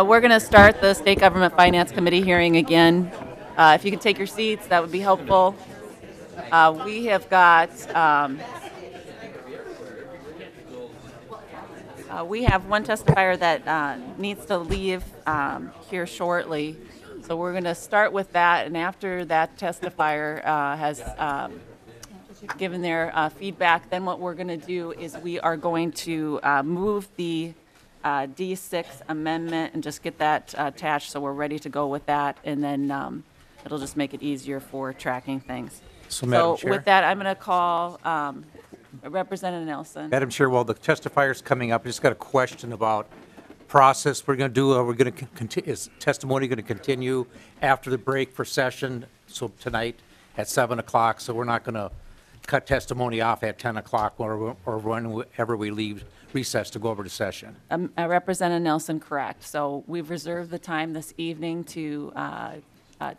We're going to start the State Government Finance Committee hearing again. If you could take your seats, that would be helpful. We have got, we have one testifier that needs to leave here shortly. So we're going to start with that, and after that testifier has given their feedback, then what we're going to do is we are going to move the D6 amendment and just get that attached so we're ready to go with that, and then it'll just make it easier for tracking things. So, Madam Chair? With that, I'm going to call Representative Nelson. Madam Chair, while the testifier's coming up, I just got a question about process we're going to do. We're going to continue, is testimony going to continue after the break for session? So tonight at 7 o'clock, so we're not going to cut testimony off at 10 o'clock or whenever we leave recess to go over to session. Representative Nelson, correct. So we've reserved the time this evening to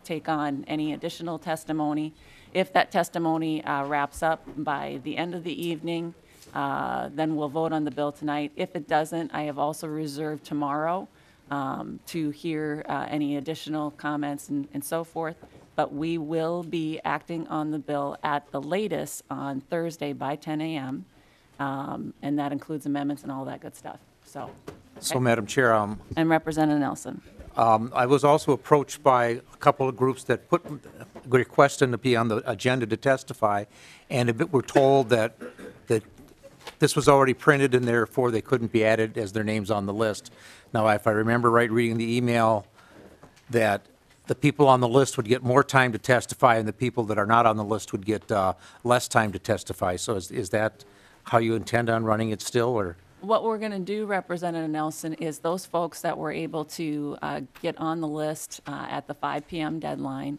take on any additional testimony. If that testimony wraps up by the end of the evening, then we'll vote on the bill tonight. If it doesn't, I have also reserved tomorrow to hear any additional comments and so forth. But we will be acting on the bill at the latest on Thursday by 10 a.m. And that includes amendments and all that good stuff. So, So, Madam Chair, and Representative Nelson. I was also approached by a couple of groups that put requesting to be on the agenda to testify, and we're told that this was already printed and therefore they couldn't be added as their names on the list. Now, if I remember right, reading the email, that the people on the list would get more time to testify and the people that are not on the list would get less time to testify. So is that how you intend on running it still, or? What we're going to do, Representative Nelson, is those folks that were able to get on the list at the 5 p.m. deadline,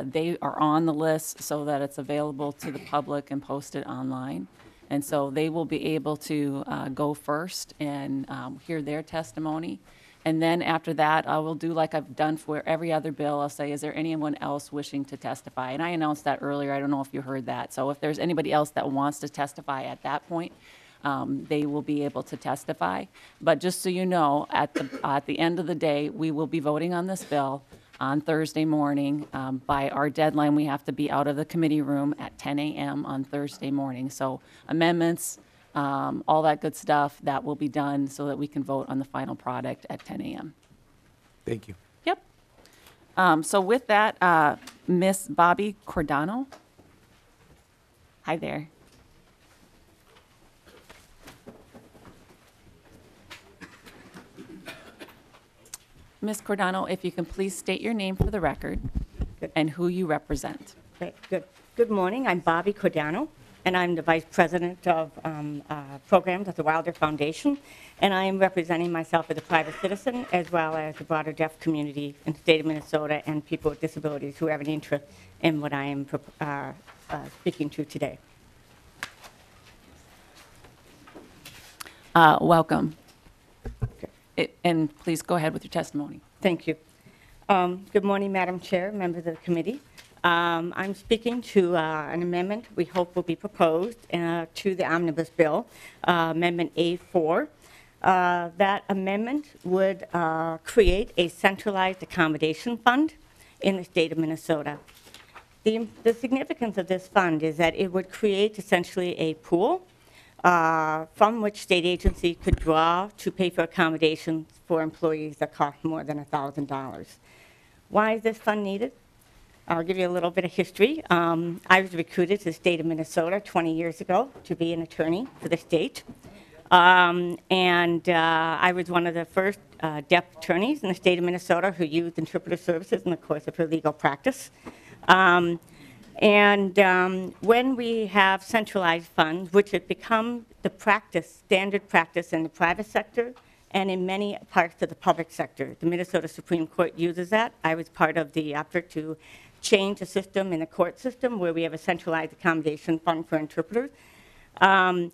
they are on the list so that it's available to the public and posted online. And so they will be able to go first and hear their testimony. And then after that, I will do like I've done for every other bill. I'll say, is there anyone else wishing to testify? And I announced that earlier. I don't know if you heard that. So if there's anybody else that wants to testify at that point, they will be able to testify. But just so you know, at the end of the day, we will be voting on this bill on Thursday morning. By our deadline, we have to be out of the committee room at 10 a.m. on Thursday morning. So amendments, all that good stuff, that will be done so that we can vote on the final product at 10 a.m. Thank you. Yep. So with that, Miss Bobby Cordano. Hi there. Ms. Cordano, if you can please state your name for the record and who you represent. Okay, good. Good morning. I'm Bobby Cordano, and I'm the Vice President of Programs at the Wilder Foundation, and I am representing myself as a private citizen as well as the broader deaf community in the state of Minnesota and people with disabilities who have an interest in what I am speaking to today. Welcome. And please go ahead with your testimony. Thank you. Good morning, Madam Chair, members of the committee. I'm speaking to an amendment we hope will be proposed to the Omnibus Bill, Amendment A4. That amendment would create a centralized accommodation fund in the state of Minnesota. The significance of this fund is that it would create essentially a pool from which state agency could draw to pay for accommodations for employees that cost more than $1,000. Why is this fund needed? I'll give you a little bit of history. I was recruited to the state of Minnesota 20 years ago to be an attorney for the state. I was one of the first deaf attorneys in the state of Minnesota who used interpreter services in the course of her legal practice. When we have centralized funds, which have become the practice, standard practice in the private sector and in many parts of the public sector, the Minnesota Supreme Court uses that. I was part of the effort to change the system in the court system where we have a centralized accommodation fund for interpreters. And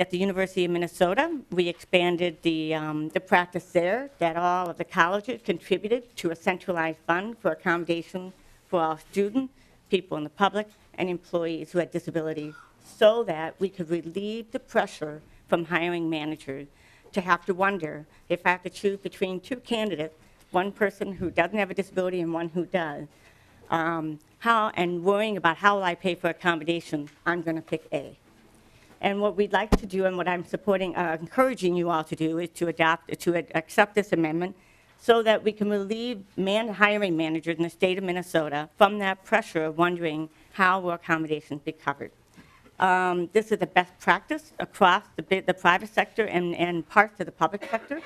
at the University of Minnesota, we expanded the practice there that all of the colleges contributed to a centralized fund for accommodation for all students, people in the public, and employees who had disabilities so that we could relieve the pressure from hiring managers to have to wonder if I have to choose between two candidates, one person who doesn't have a disability and one who does, and worrying about how will I pay for accommodation, I'm going to pick A. And what we'd like to do and what I'm supporting, encouraging you all to do is to accept this amendment so that we can relieve hiring managers in the state of Minnesota from that pressure of wondering how will accommodations be covered. This is the best practice across the private sector and parts of the public sector.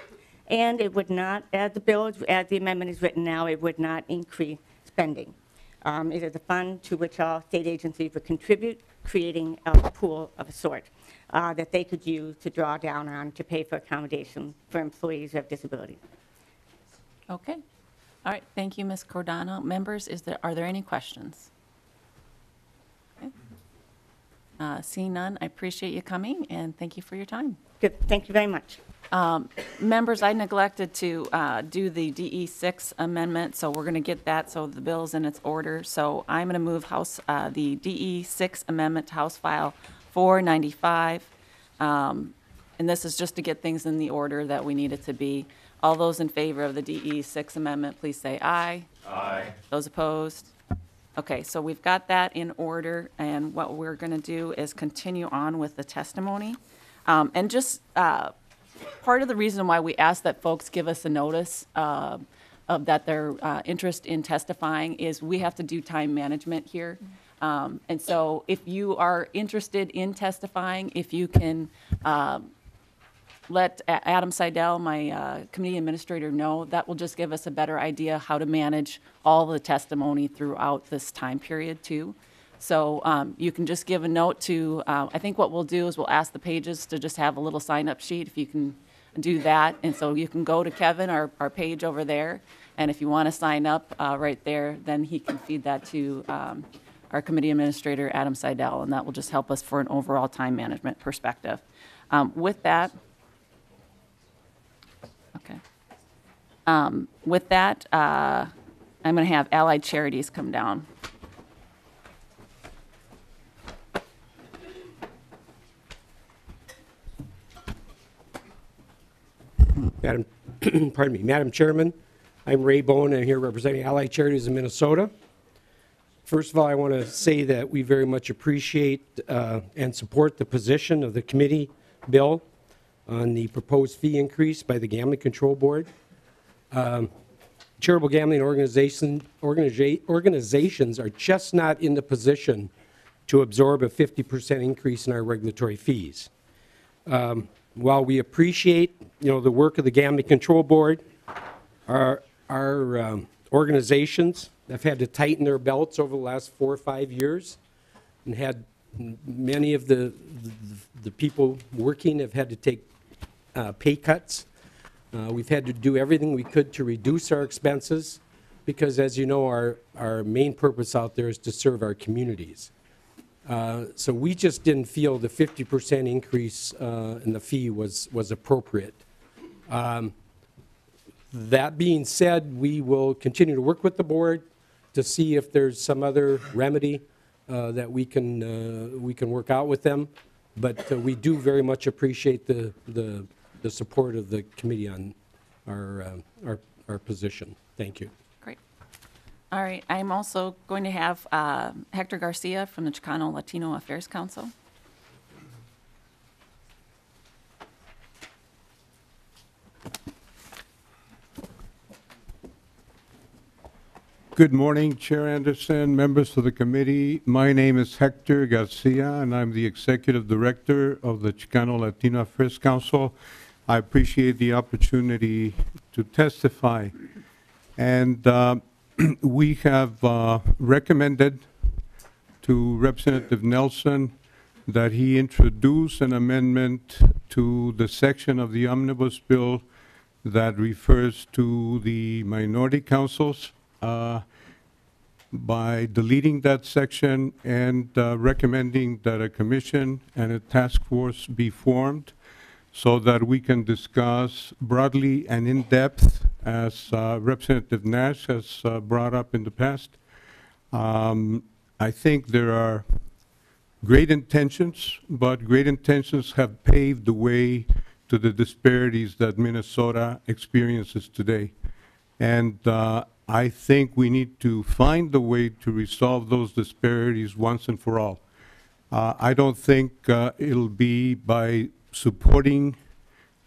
And it would not, as the amendment is written now, it would not increase spending. It is a fund to which all state agencies would contribute, creating a pool of a sort that they could use to draw down on to pay for accommodation for employees who have disabilities. Okay. All right, thank you, Ms. Cordano. Members, are there any questions? Okay. Seeing none, I appreciate you coming, and thank you for your time. Good, thank you very much. Members, I neglected to do the DE6 amendment, so we're going to get that, so the bill's in its order. So I'm going to move the DE6 amendment to House File 495. And this is just to get things in the order that we need it to be. All those in favor of the DE6 amendment, please say aye. Aye. Those opposed? Okay, so we've got that in order, and what we're going to do is continue on with the testimony. And just part of the reason why we ask that folks give us a notice of that their interest in testifying is we have to do time management here. And so if you are interested in testifying, if you can let Adam Seidel, my committee administrator, know, that will just give us a better idea how to manage all the testimony throughout this time period too. So you can just give a note to, I think what we'll do is we'll ask the pages to just have a little sign-up sheet if you can do that. And so you can go to Kevin, our page over there, and if you want to sign up right there, then he can feed that to our committee administrator, Adam Seidel, and that will just help us for an overall time management perspective. With that, I'm going to have Allied Charities come down. Madam Chairman, I'm Ray Bowen. I'm here representing Allied Charities in Minnesota. First of all, I want to say that we very much appreciate and support the position of the committee bill on the proposed fee increase by the Gambling Control Board. Charitable gambling organizations are just not in the position to absorb a 50% increase in our regulatory fees. While we appreciate, the work of the Gambling Control Board, our organizations have had to tighten their belts over the last 4 or 5 years, and had many of the people working have had to take pay cuts. We've had to do everything we could to reduce our expenses because, as you know, our main purpose out there is to serve our communities. So we just didn't feel the 50% increase in the fee was appropriate. That being said, we will continue to work with the board to see if there's some other remedy that we can work out with them. But we do very much appreciate the support of the committee on our position. Thank you. Great. All right, I'm also going to have Hector Garcia from the Chicano Latino Affairs Council. Good morning, Chair Anderson, members of the committee. My name is Hector Garcia, and I'm the Executive Director of the Chicano Latino Affairs Council. I appreciate the opportunity to testify. And we have recommended to Representative Nelson that he introduce an amendment to the section of the omnibus bill that refers to the minority councils by deleting that section and recommending that a commission and a task force be formed so that we can discuss broadly and in depth, as Representative Nash has brought up in the past. I think there are great intentions, but great intentions have paved the way to the disparities that Minnesota experiences today. And I think we need to find a way to resolve those disparities once and for all. I don't think it'll be by supporting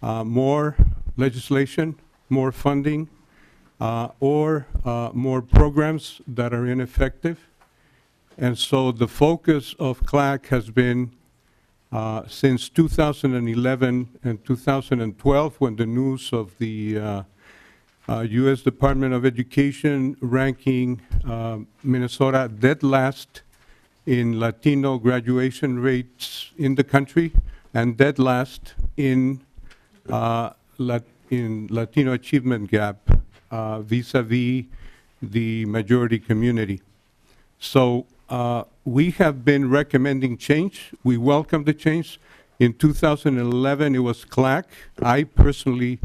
more legislation, more funding, or more programs that are ineffective. And so the focus of CLAC has been since 2011 and 2012, when the news of the U.S. Department of Education ranking Minnesota dead last in Latino graduation rates in the country and dead last in Latino achievement gap vis-a-vis the majority community. So we have been recommending change. We welcome the change. In 2011, it was CLAC. I personally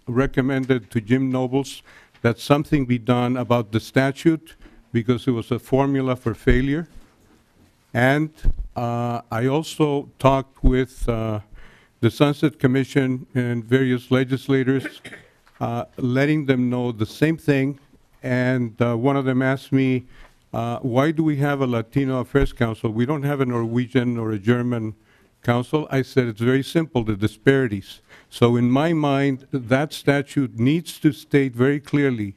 recommended to Jim Nobles that something be done about the statute because it was a formula for failure. And I also talked with the Sunset Commission and various legislators, letting them know the same thing. And one of them asked me, why do we have a Latino Affairs Council? We don't have a Norwegian or a German council. I said it's very simple, the disparities. So in my mind, that statute needs to state very clearly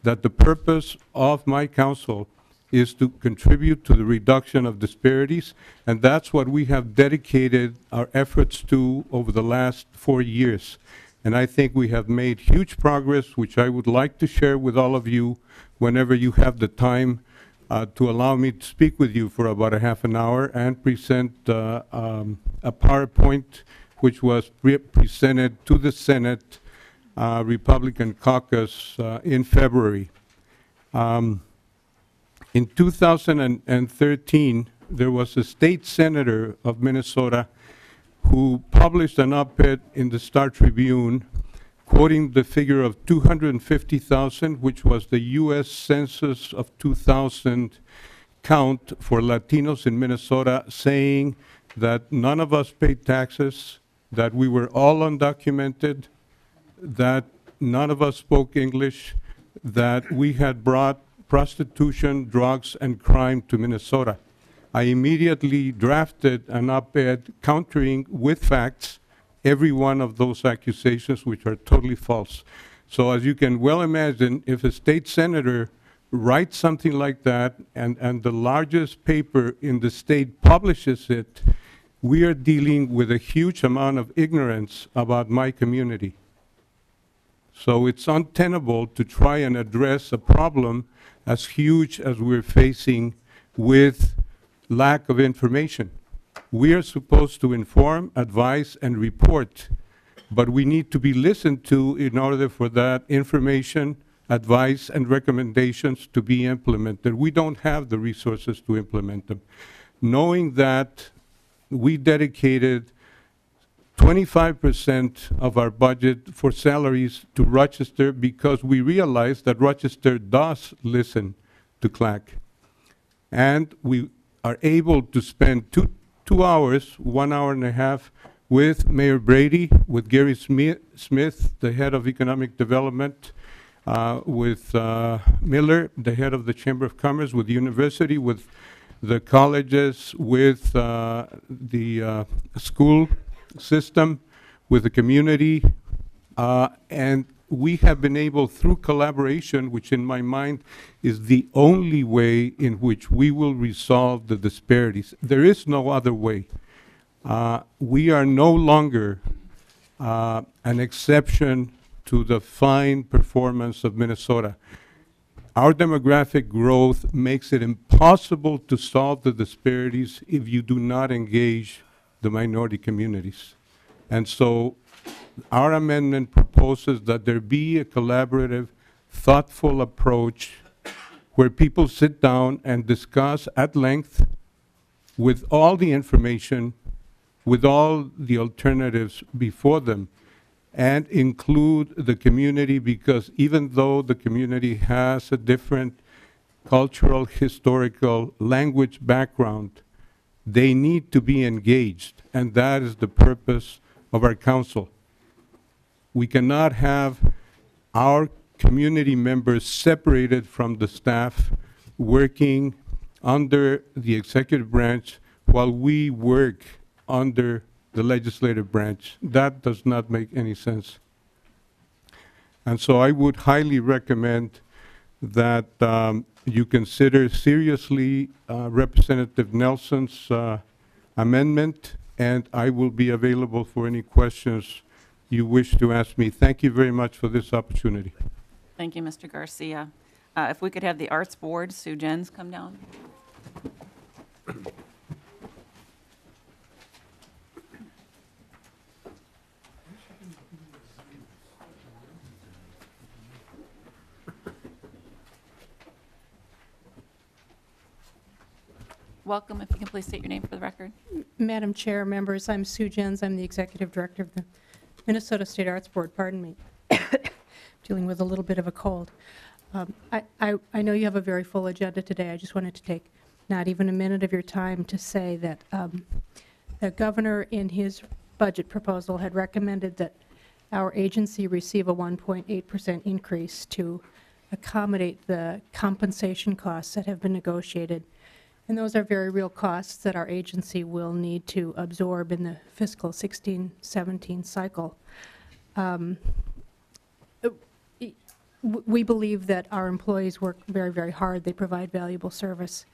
that the purpose of my council is to contribute to the reduction of disparities, and that's what we have dedicated our efforts to over the last 4 years. And I think we have made huge progress, which I would like to share with all of you whenever you have the time to allow me to speak with you for about a half an hour and present a PowerPoint which was presented to the Senate Republican caucus in February. In 2013, there was a state senator of Minnesota who published an op-ed in the Star Tribune quoting the figure of 250,000, which was the U.S. Census of 2000 count for Latinos in Minnesota, saying that none of us paid taxes, that we were all undocumented, that none of us spoke English, that we had brought prostitution, drugs, and crime to Minnesota. I immediately drafted an op-ed countering with facts every one of those accusations, which are totally false. So as you can well imagine, if a state senator writes something like that and the largest paper in the state publishes it, we are dealing with a huge amount of ignorance about my community. So it's untenable to try and address a problem as huge as we're facing with lack of information. We are supposed to inform, advise, and report, but we need to be listened to in order for that information, advice, and recommendations to be implemented. We don't have the resources to implement them. Knowing that we dedicated 25% of our budget for salaries to Rochester because we realized that Rochester does listen to CLAC. And we are able to spend two hours, 1 hour and a half, with Mayor Brady, with Gary Smith, the head of economic development, with Miller, the head of the Chamber of Commerce, with the university, with the colleges, with the school system, with the community, and we have been able, through collaboration, which in my mind is the only way in which we will resolve the disparities. There is no other way. We are no longer an exception to the fine performance of Minnesota. Our demographic growth makes it impossible to solve the disparities if you do not engage the minority communities. And so our amendment proposes that there be a collaborative, thoughtful approach where people sit down and discuss at length with all the information, with all the alternatives before them, and include the community, because even though the community has a different cultural, historical, language background, they need to be engaged, and that is the purpose of our council. We cannot have our community members separated from the staff working under the executive branch while we work under the legislative branch. That does not make any sense. And so I would highly recommend that you consider seriously Representative Nelson's amendment, and I will be available for any questions you wish to ask me. Thank you very much for this opportunity. Thank you, Mr. Garcia. If we could have the Arts Board, Sue Jens, come down. Welcome. If you can please state your name for the record. Madam Chair, members, I'm Sue Jens. I'm the Executive Director of the Minnesota State Arts Board. Pardon me. Dealing with a little bit of a cold. I know you have a very full agenda today. I just wanted to take not even a minute of your time to say that the governor in his budget proposal had recommended that our agency receive a 1.8% increase to accommodate the compensation costs that have been negotiated. And those are very real costs that our agency will need to absorb in the fiscal 16-17 cycle. We believe that our employees work very, very hard. They provide valuable service,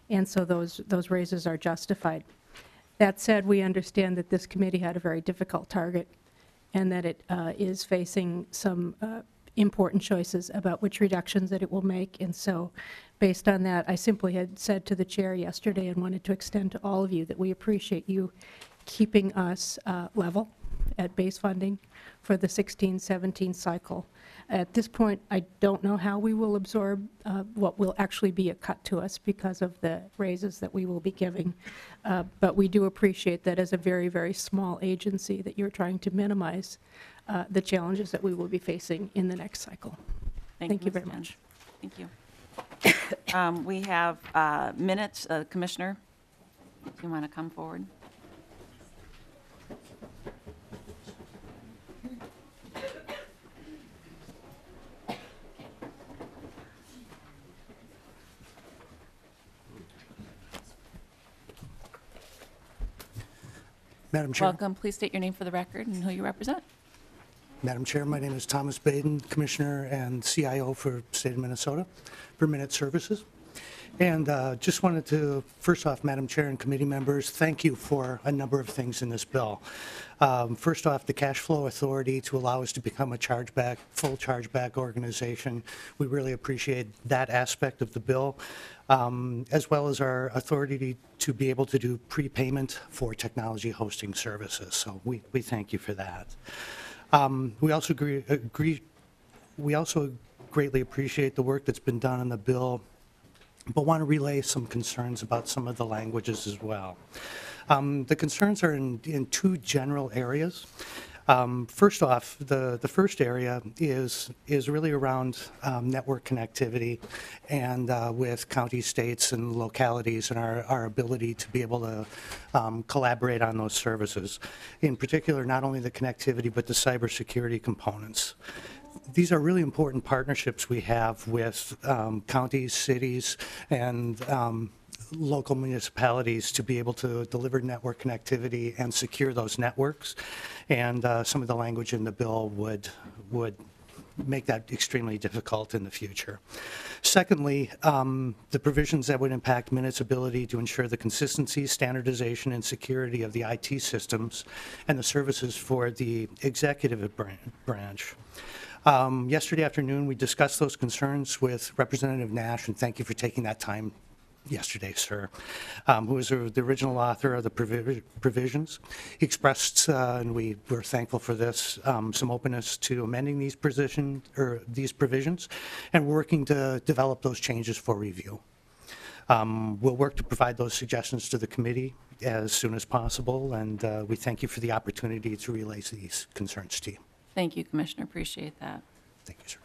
and so those raises are justified. That said, we understand that this committee had a very difficult target and that it is facing some important choices about which reductions that it will make. And so based on that, I simply had said to the chair yesterday and wanted to extend to all of you that we appreciate you keeping us level at base funding for the 16-17 cycle. At this point, I don't know how we will absorb what will actually be a cut to us because of the raises that we will be giving. But we do appreciate that as a very, very small agency that you're trying to minimize the challenges that we will be facing in the next cycle. Thank you Ms. very Jens. much. Thank you. We have minutes. Commissioner, if you want to come forward. Madam Chair. Welcome. Please state your name for the record and who you represent. Madam Chair, my name is Thomas Baden, Commissioner and CIO for State of Minnesota for Minute Services. And just wanted to, first off, Madam Chair and committee members, thank you for a number of things in this bill. First off, the cash flow authority to allow us to become a chargeback, full chargeback organization. We really appreciate that aspect of the bill, as well as our authority to be able to do prepayment for technology hosting services. So we thank you for that. We also we also greatly appreciate the work that's been done on the bill, but want to relay some concerns about some of the languages as well. The concerns are in two general areas. First off, the first area is really around network connectivity and with county, states, and localities and our ability to be able to collaborate on those services. In particular, not only the connectivity, but the cybersecurity components. These are really important partnerships we have with counties, cities, and local municipalities to be able to deliver network connectivity and secure those networks. And some of the language in the bill would make that extremely difficult in the future. Secondly, the provisions that would impact Minute's ability to ensure the consistency, standardization, and security of the IT systems and the services for the executive branch. Yesterday afternoon, we discussed those concerns with Representative Nash, and thank you for taking that time yesterday, sir, who was the original author of the provisions. He expressed, and we were thankful for this, some openness to amending these provisions, and working to develop those changes for review. We'll work to provide those suggestions to the committee as soon as possible, and we thank you for the opportunity to relay these concerns to you. Thank you, Commissioner. Appreciate that. Thank you, sir.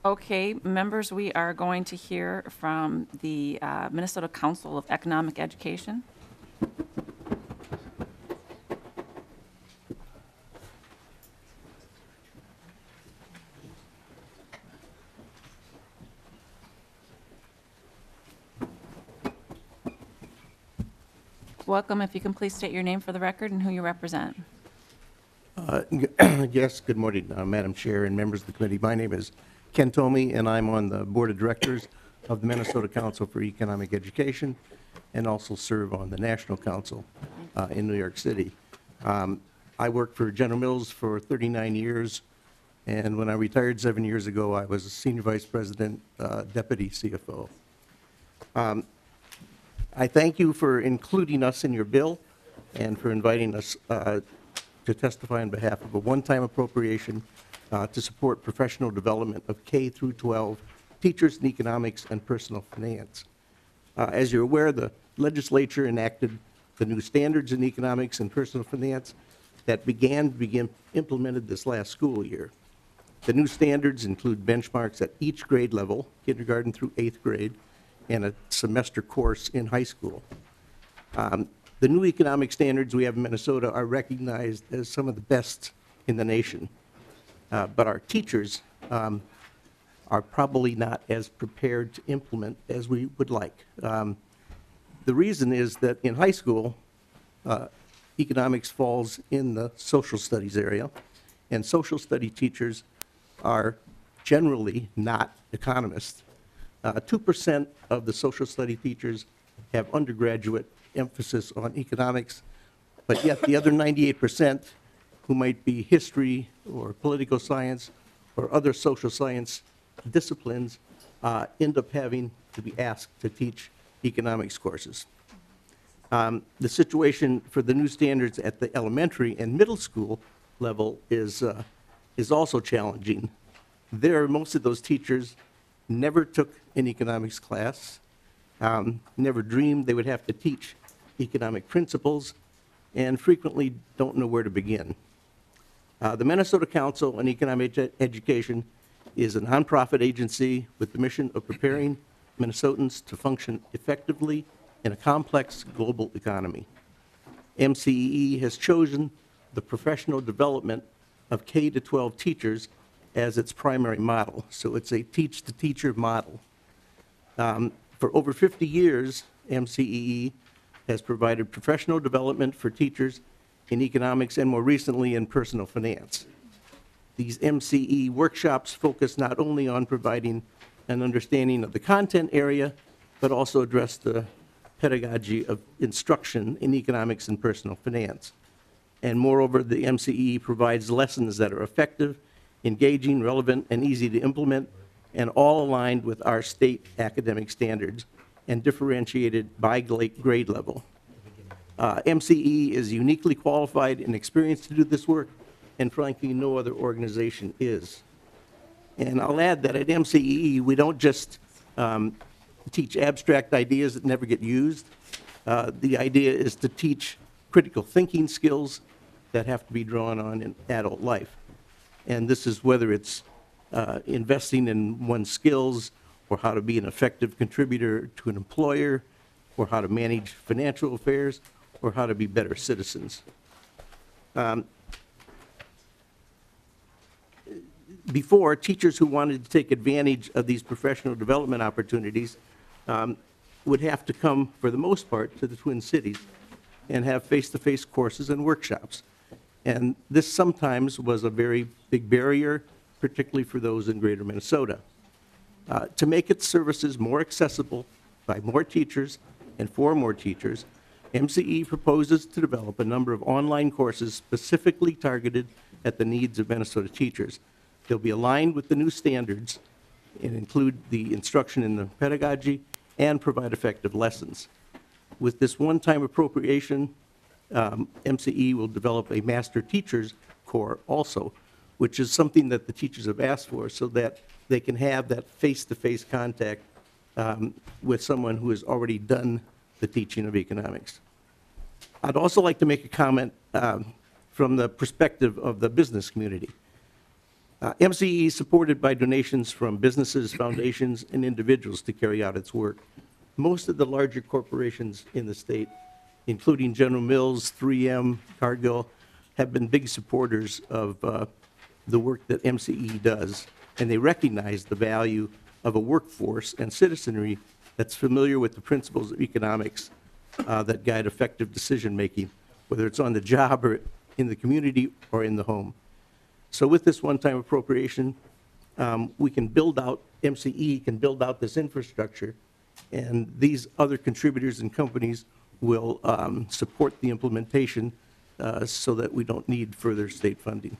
Okay, members, we are going to hear from the Minnesota Council of Economic Education. Welcome. If you can please state your name for the record and who you represent. Yes, good morning, Madam Chair and members of the committee. My name is Ken Tomey, and I'm on the Board of Directors of the Minnesota Council for Economic Education, and also serve on the National Council in New York City. I worked for General Mills for 39 years, and when I retired 7 years ago, I was a Senior Vice President, Deputy CFO. I thank you for including us in your bill and for inviting us to testify on behalf of a one-time appropriation to support professional development of K through 12 teachers in economics and personal finance. As you're aware, the legislature enacted the new standards in economics and personal finance that began to be implemented this last school year. The new standards include benchmarks at each grade level, kindergarten through 8th grade, and a semester course in high school. The new economic standards we have in Minnesota are recognized as some of the best in the nation, but our teachers are probably not as prepared to implement as we would like. The reason is that in high school, economics falls in the social studies area, and social study teachers are generally not economists. 2% of the social study teachers have undergraduate emphasis on economics, but yet the other 98%, who might be history or political science or other social science disciplines, end up having to be asked to teach economics courses. The situation for the new standards at the elementary and middle school level is also challenging. Most of those teachers never took an economics class, never dreamed they would have to teach economic principles, and frequently don't know where to begin. The Minnesota Council on Economic Education is a nonprofit agency with the mission of preparing Minnesotans to function effectively in a complex global economy. MCEE has chosen the professional development of K-12 teachers as its primary model. So it's a teach-the-teacher model. For over 50 years, MCEE has provided professional development for teachers in economics and more recently in personal finance. These MCE workshops focus not only on providing an understanding of the content area, but also address the pedagogy of instruction in economics and personal finance. And moreover, the MCE provides lessons that are effective, engaging, relevant, and easy to implement, and all aligned with our state academic standards and differentiated by grade level. MCE is uniquely qualified and experienced to do this work, and frankly, no other organization is. And I'll add that at MCE, we don't just teach abstract ideas that never get used. The idea is to teach critical thinking skills that have to be drawn on in adult life. And this is whether it's investing in one's skills, or how to be an effective contributor to an employer, or how to manage financial affairs, or how to be better citizens. Before, teachers who wanted to take advantage of these professional development opportunities would have to come, for the most part, to the Twin Cities and have face-to-face courses and workshops. And this sometimes was a very big barrier, particularly for those in greater Minnesota. To make its services more accessible by more teachers and for more teachers, MCE proposes to develop a number of online courses specifically targeted at the needs of Minnesota teachers. They'll be aligned with the new standards and include the instruction in the pedagogy and provide effective lessons. With this one-time appropriation, MCE will develop a Master Teachers Corps also, which is something that the teachers have asked for so that they can have that face-to-face contact with someone who has already done the teaching of economics. I'd also like to make a comment from the perspective of the business community. MCE is supported by donations from businesses, foundations, and individuals to carry out its work. Most of the larger corporations in the state, including General Mills, 3M, Cargill, have been big supporters of the work that MCE does, and they recognize the value of a workforce and citizenry that's familiar with the principles of economics that guide effective decision-making, whether it's on the job or in the community or in the home. So with this one-time appropriation, we can build out, MCE can build out this infrastructure, and these other contributors and companies will support the implementation so that we don't need further state funding.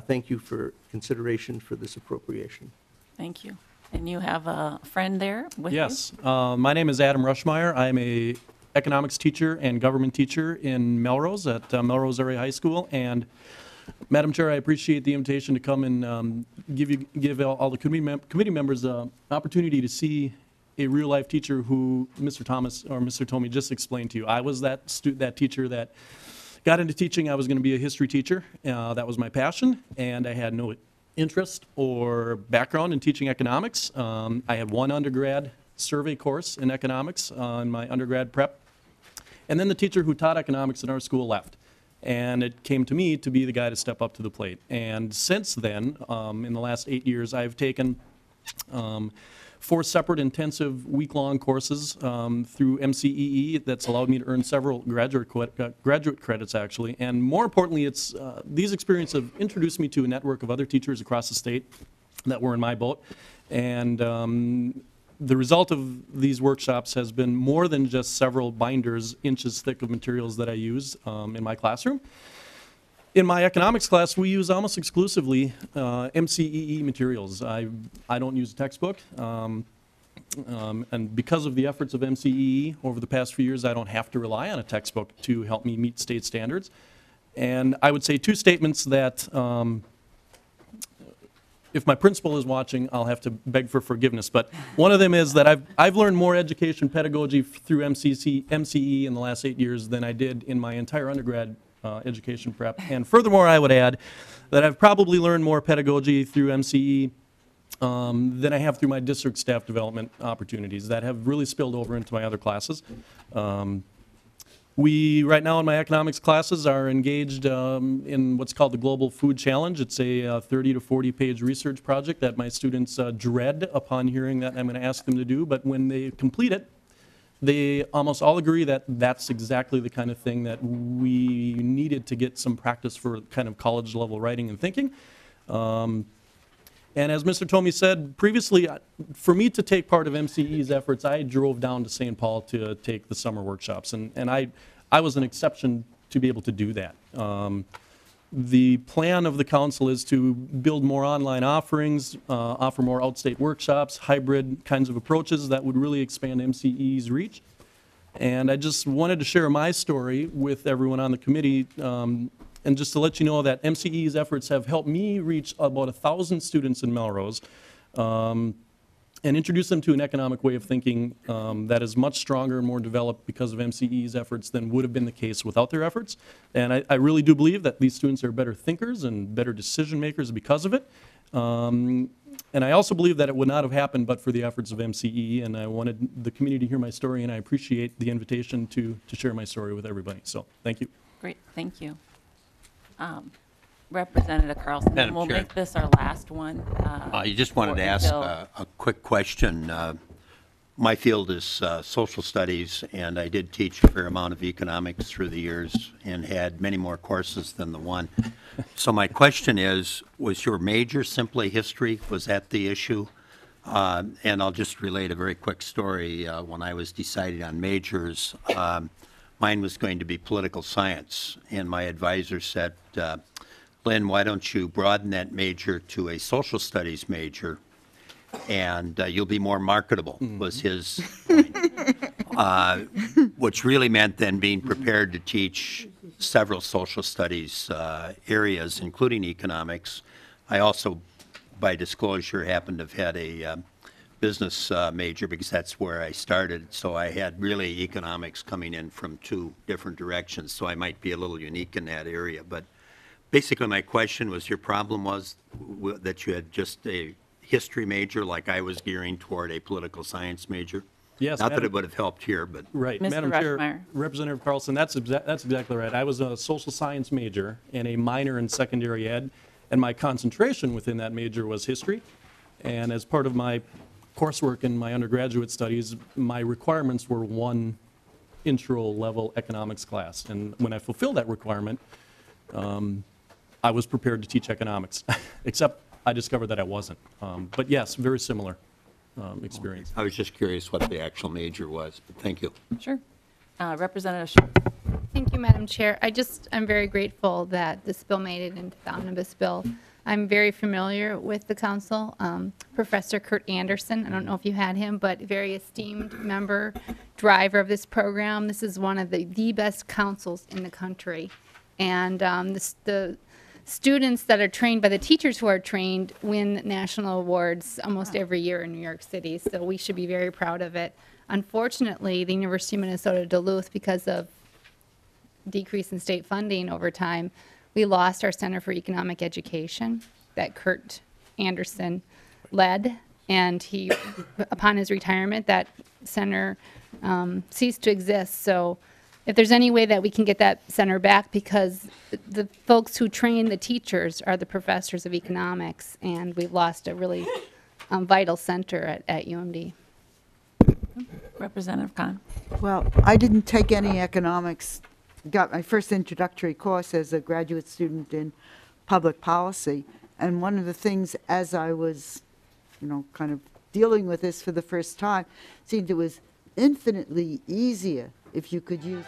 Thank you for consideration for this appropriation. Thank you. And you have a friend there with you? Yes. My name is Adam Rushmeyer. I'm a economics teacher and government teacher in Melrose at Melrose Area High School. And Madam Chair, I appreciate the invitation to come and give all the committee members an opportunity to see a real-life teacher who Mr. Tomey just explained to you. I was that teacher that got into teaching. I was going to be a history teacher. That was my passion, and I had no interest or background in teaching economics. I had one undergrad survey course in economics in my undergrad prep, and then the teacher who taught economics in our school left. And it came to me to be the guy to step up to the plate. And since then, in the last 8 years, I've taken 4 separate intensive week-long courses through MCEE that's allowed me to earn several graduate credits, actually. And more importantly, these experiences have introduced me to a network of other teachers across the state that were in my boat. And the result of these workshops has been more than just several binders inches thick of materials that I use in my classroom. In my economics class, we use almost exclusively MCEE materials. I don't use a textbook, and because of the efforts of MCEE over the past few years, I don't have to rely on a textbook to help me meet state standards. And I would say 2 statements that if my principal is watching, I'll have to beg for forgiveness. But one of them is that I've learned more education pedagogy through MCE in the last 8 years than I did in my entire undergrad education prep. And furthermore, I would add that I've probably learned more pedagogy through MCE than I have through my district staff development opportunities that have really spilled over into my other classes. We, right now in my economics classes, are engaged in what's called the Global Food Challenge. It's a 30 to 40 page research project that my students dread upon hearing that I'm going to ask them to do, but when they complete it, they almost all agree that that's exactly the kind of thing that we needed to get some practice for kind of college level writing and thinking. And as Mr. Tomey said previously, for me to take part of MCE's efforts, I drove down to St. Paul to take the summer workshops, and I was an exception to be able to do that. The plan of the council is to build more online offerings, offer more outstate workshops, hybrid kinds of approaches that would really expand MCE's reach. And I just wanted to share my story with everyone on the committee, and just to let you know that MCE's efforts have helped me reach about 1,000 students in Melrose and introduce them to an economic way of thinking that is much stronger and more developed because of MCE's efforts than would have been the case without their efforts. And I really do believe that these students are better thinkers and better decision makers because of it. And I also believe that it would not have happened but for the efforts of MCE, and I wanted the community to hear my story, and I appreciate the invitation to share my story with everybody. So thank you. Great, thank you. Representative Carlson, Madam we'll Chair. make this our last one. You just wanted to ask a quick question. My field is social studies, and I did teach a fair amount of economics through the years and had many more courses than the one. So my question is, was your major simply history? Was that the issue? And I'll just relate a very quick story. When I was deciding on majors, mine was going to be political science, and my advisor said, Lynn, why don't you broaden that major to a social studies major, and you'll be more marketable, was his point. Which really meant then being prepared to teach several social studies areas, including economics. I also, by disclosure, happened to have had a business major because that's where I started. So I had really economics coming in from 2 different directions. So I might be a little unique in that area. But basically my question was, your problem was that you had just a history major like I was gearing toward a political science major? Yes. Not that it would have helped here, but. Right. Mr. Madam Rushmeyer. Chair, Representative Carlson, that's exactly right. I was a social science major and a minor in secondary ed, and my concentration within that major was history. And as part of my coursework in my undergraduate studies, my requirements were one intro-level economics class. And when I fulfilled that requirement, I was prepared to teach economics, except I discovered that I wasn't. But yes, very similar experience. I was just curious what the actual major was, but thank you. Sure. Representative Schwartz. Thank you, Madam Chair. I'm very grateful that this bill made it into the omnibus bill. I'm very familiar with the council. Professor Kurt Anderson, I don't know if you had him, but very esteemed member, driver of this program. This is one of the best councils in the country. And the students that are trained by the teachers who are trained win national awards almost every year in New York City, so we should be very proud of it. Unfortunately, the University of Minnesota Duluth, because of decrease in state funding over time, we lost our Center for Economic Education that Kurt Anderson led, and he, upon his retirement, that center ceased to exist. So if there's any way that we can get that center back, because the folks who train the teachers are the professors of economics, and we've lost a really vital center at UMD. Representative Khan. Well, I didn't take any economics, got my first introductory course as a graduate student in public policy. And one of the things, as I was, kind of dealing with this for the first time, seemed it was infinitely easier if you could use